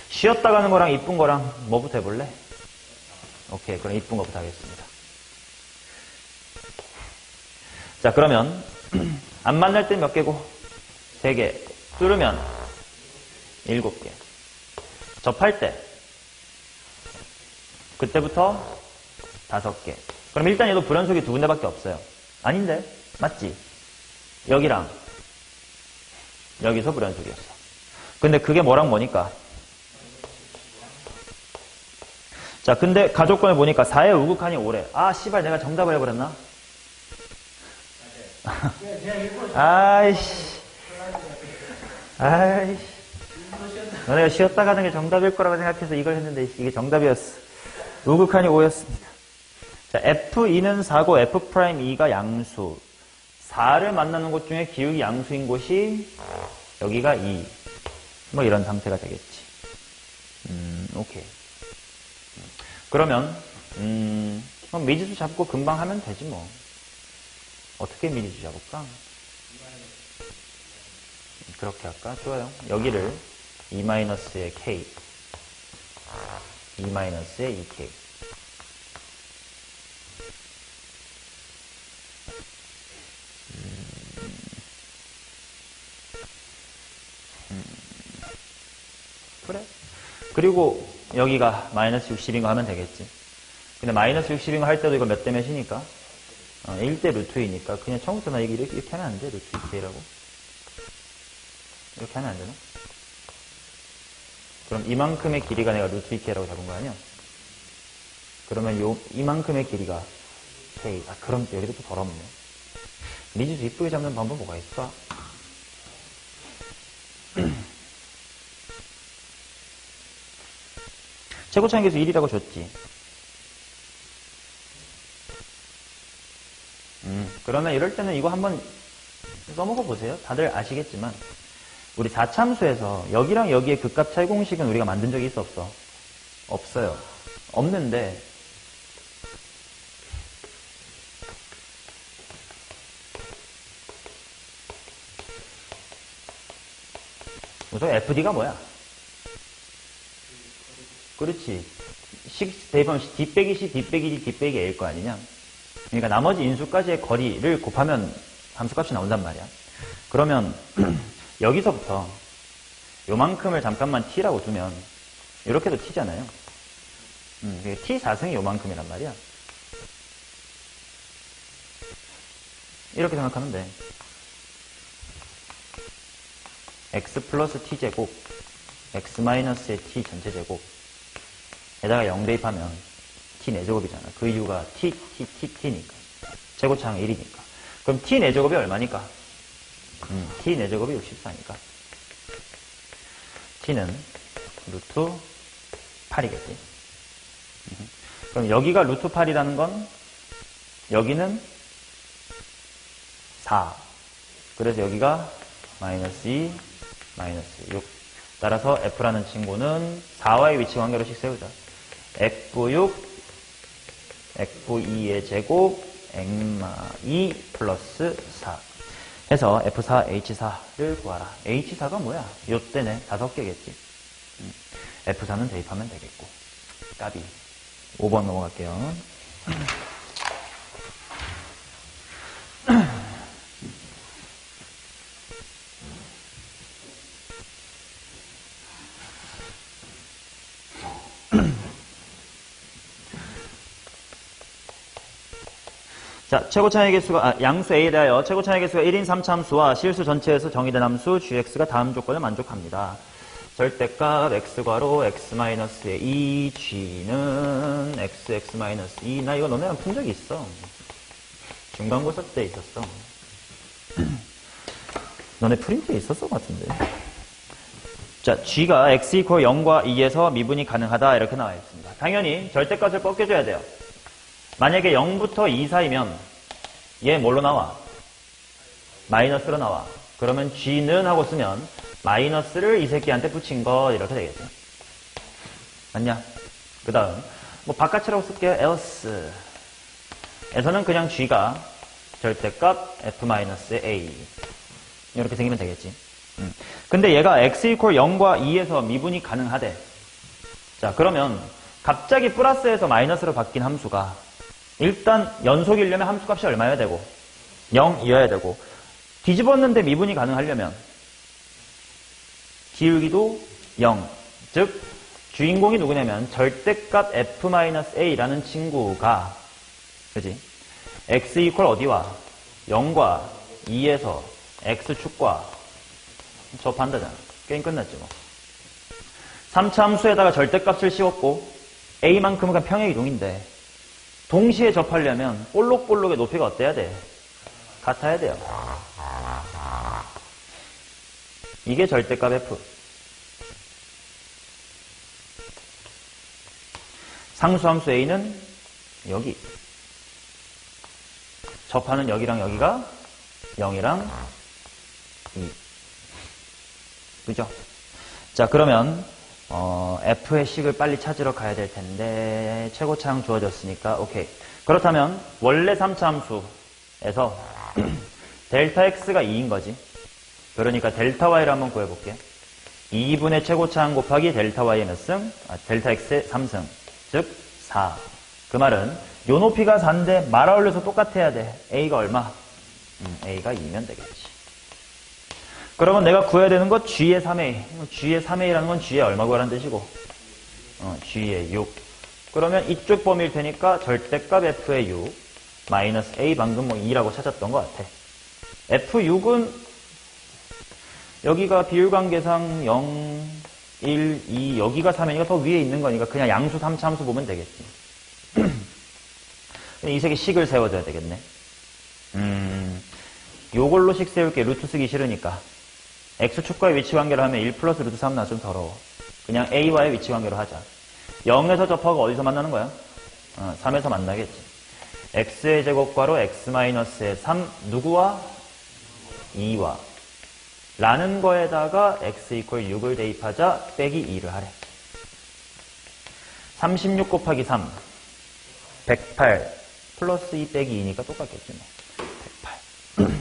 쉬었다 가는 거랑 이쁜 거랑 뭐부터 해볼래? 오케이, 그럼 이쁜 거부터 하겠습니다. 자, 그러면 안 만날 땐 몇 개고? 3개. 뚫으면 7개. 접할 때 그때부터 5개. 그럼 일단 얘도 불연속이 2군데밖에 없어요. 아닌데? 맞지? 여기랑 여기서 불연속이었어. 근데 그게 뭐랑 뭐니까? 자, 근데 가족권을 보니까 4의 우극한이 5래. 아, 씨발, 내가 정답을 해버렸나? 아이씨. 너네가 쉬었다 가는 게 정답일 거라고 생각해서 이걸 했는데 이게 정답이었어. 우극한이 5였습니다. 자, F2는 4고 F'2가 양수. 4를 만나는 곳 중에 기울기 양수인 곳이 여기가 2. 뭐 이런 상태가 되겠지. 오케이. 그러면 미지수 잡고 금방 하면 되지 뭐. 어떻게 미지수 잡을까? 그렇게 할까? 좋아요. 여기를 2-의 k 2-의 2k 그래. 그리고 여기가 마이너스 60인 거 하면 되겠지. 근데 마이너스 60인 거 할 때도 이거 몇 대 몇이니까? 1대 루트이니까 그냥 처음부터 나 이렇게 하면 안 돼? 루트 2k라고? 이렇게 하면 안 되나? 그럼 이만큼의 길이가 내가 루트 2k라고 잡은 거 아니야? 그러면 이만큼의 길이가 k. 아, 그럼 여기도 또 더럽네. 미지수 이쁘게 잡는 방법 뭐가 있을까? 최고차항계수 1이라고 줬지. 그러면 이럴 때는 이거 한번 써먹어 보세요. 다들 아시겠지만 우리 4참수에서 여기랑 여기의 극값 차이 공식은 우리가 만든 적이 있어 없어? 없어요. 없는데 우선 FD가 뭐야? 그렇지. 대입하면 D 빼기 C, D 빼기 D, D 빼기 A일 거 아니냐? 그러니까 나머지 인수까지의 거리를 곱하면 함수값이 나온단 말이야. 그러면 여기서부터 요만큼을 잠깐만 T라고 두면 이렇게도 t잖아요. t 4승이 요만큼이란 말이야. 이렇게 생각하면 돼. x 플러스 t제곱, x 마이너스의 t 전체 제곱, 에다가 0 대입하면 t 4제곱이잖아. 그 이유가 t니까. 제곱차항 1이니까. 그럼 t 4제곱이 얼마니까? t 4제곱이 64니까. t는 루트 8이겠지. 그럼 여기가 루트 8이라는 건 여기는 4. 그래서 여기가 마이너스 2, 마이너스 6. 따라서 f라는 친구는 4와의 위치 관계로씩 세우자. f6, f2의 제곱, 엑마 2 플러스 4. 해서 f4, h4를 구하라. h4가 뭐야? 요때네. 5개겠지. f4는 대입하면 되겠고. 까비. 5번 넘어갈게요. 자, 최고차의 개수가, 양수 A에 대하여 최고차의 개수가 1인 3차함수와 실수 전체에서 정의된 함수 gx가 다음 조건을 만족합니다. 절대값 x괄호 x-의 2, g는 x-2. 나 이거 너네랑 푼 적이 있어. 중간고사 때 있었어. 너네 프린트에 있었을 것 같은데. 자, g가 x = 0과 2에서 미분이 가능하다 이렇게 나와 있습니다. 당연히 절대값을 꺾여줘야 돼요. 만약에 0부터 2 사이면 얘 뭘로 나와? 마이너스로 나와. 그러면 g는 하고 쓰면 마이너스를 이 새끼한테 붙인 거 이렇게 되겠죠. 맞냐? 그 다음 뭐 바깥이라고 쓸게요. else 에서는 그냥 g가 절대값 f-의 a 이렇게 생기면 되겠지. 근데 얘가 x = 0과 2에서 미분이 가능하대. 자, 그러면 갑자기 플러스에서 마이너스로 바뀐 함수가 일단 연속이려면 함수값이 얼마여야 되고 0이어야 되고, 뒤집었는데 미분이 가능하려면 기울기도 0. 즉 주인공이 누구냐면 절대값 f-a라는 친구가, 그지? x = 어디와? 0과 2에서 x축과 접한다잖아. 게임 끝났지 뭐. 3차 함수에다가 절대값을 씌웠고 a만큼은 그냥 평행이동인데 동시에 접하려면 볼록볼록의 높이가 어때야 돼? 같아야 돼요. 이게 절대값 f. 상수함수 a는 여기. 접하는 여기랑 여기가 0이랑 2. 그죠? 자, 그러면 f의 식을 빨리 찾으러 가야 될 텐데 최고차항 주어졌으니까 오케이. 그렇다면 원래 3차 함수에서 델타 x가 2인 거지. 그러니까 델타 y를 한번 구해볼게. 2분의 최고차항 곱하기 델타 y의 몇 승? 델타 x의 3승. 즉 4. 그 말은 요 높이가 4인데 말아 올려서 똑같아야 돼. a가 얼마? a가 2면 되겠지. 그러면 내가 구해야 되는 거 g의 3a. g의 3a라는 건 g의 얼마 구하라는 뜻이고 g의 6. 그러면 이쪽 범위일 테니까 절대값 f의 6 마이너스 a 방금 뭐 2라고 찾았던 것 같아. f6은 여기가 비율관계상 0, 1, 2 여기가 3이니까 더 위에 있는 거니까 그냥 양수 3차 함수 보면 되겠지. 이 색의 식을 세워줘야 되겠네. 요걸로 식 세울게. 루트 쓰기 싫으니까. x축과의 위치관계로 하면 1 플러스 루트 3 나 좀 더러워. 그냥 a와의 위치관계로 하자. 0에서 접하고 어디서 만나는 거야? 3에서 만나겠지. x의 제곱괄호 x-의 3 누구와? 2와 라는 거에다가 x = 6을 대입하자. 빼기 2를 하래. 36 곱하기 3 108 플러스 2 빼기 2니까 똑같겠지 뭐. 108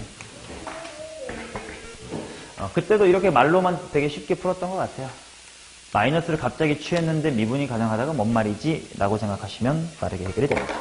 그때도 이렇게 말로만 되게 쉽게 풀었던 것 같아요. 마이너스를 갑자기 취했는데 미분이 가능하다가 뭔 말이지? 라고 생각하시면 빠르게 해결이 됩니다.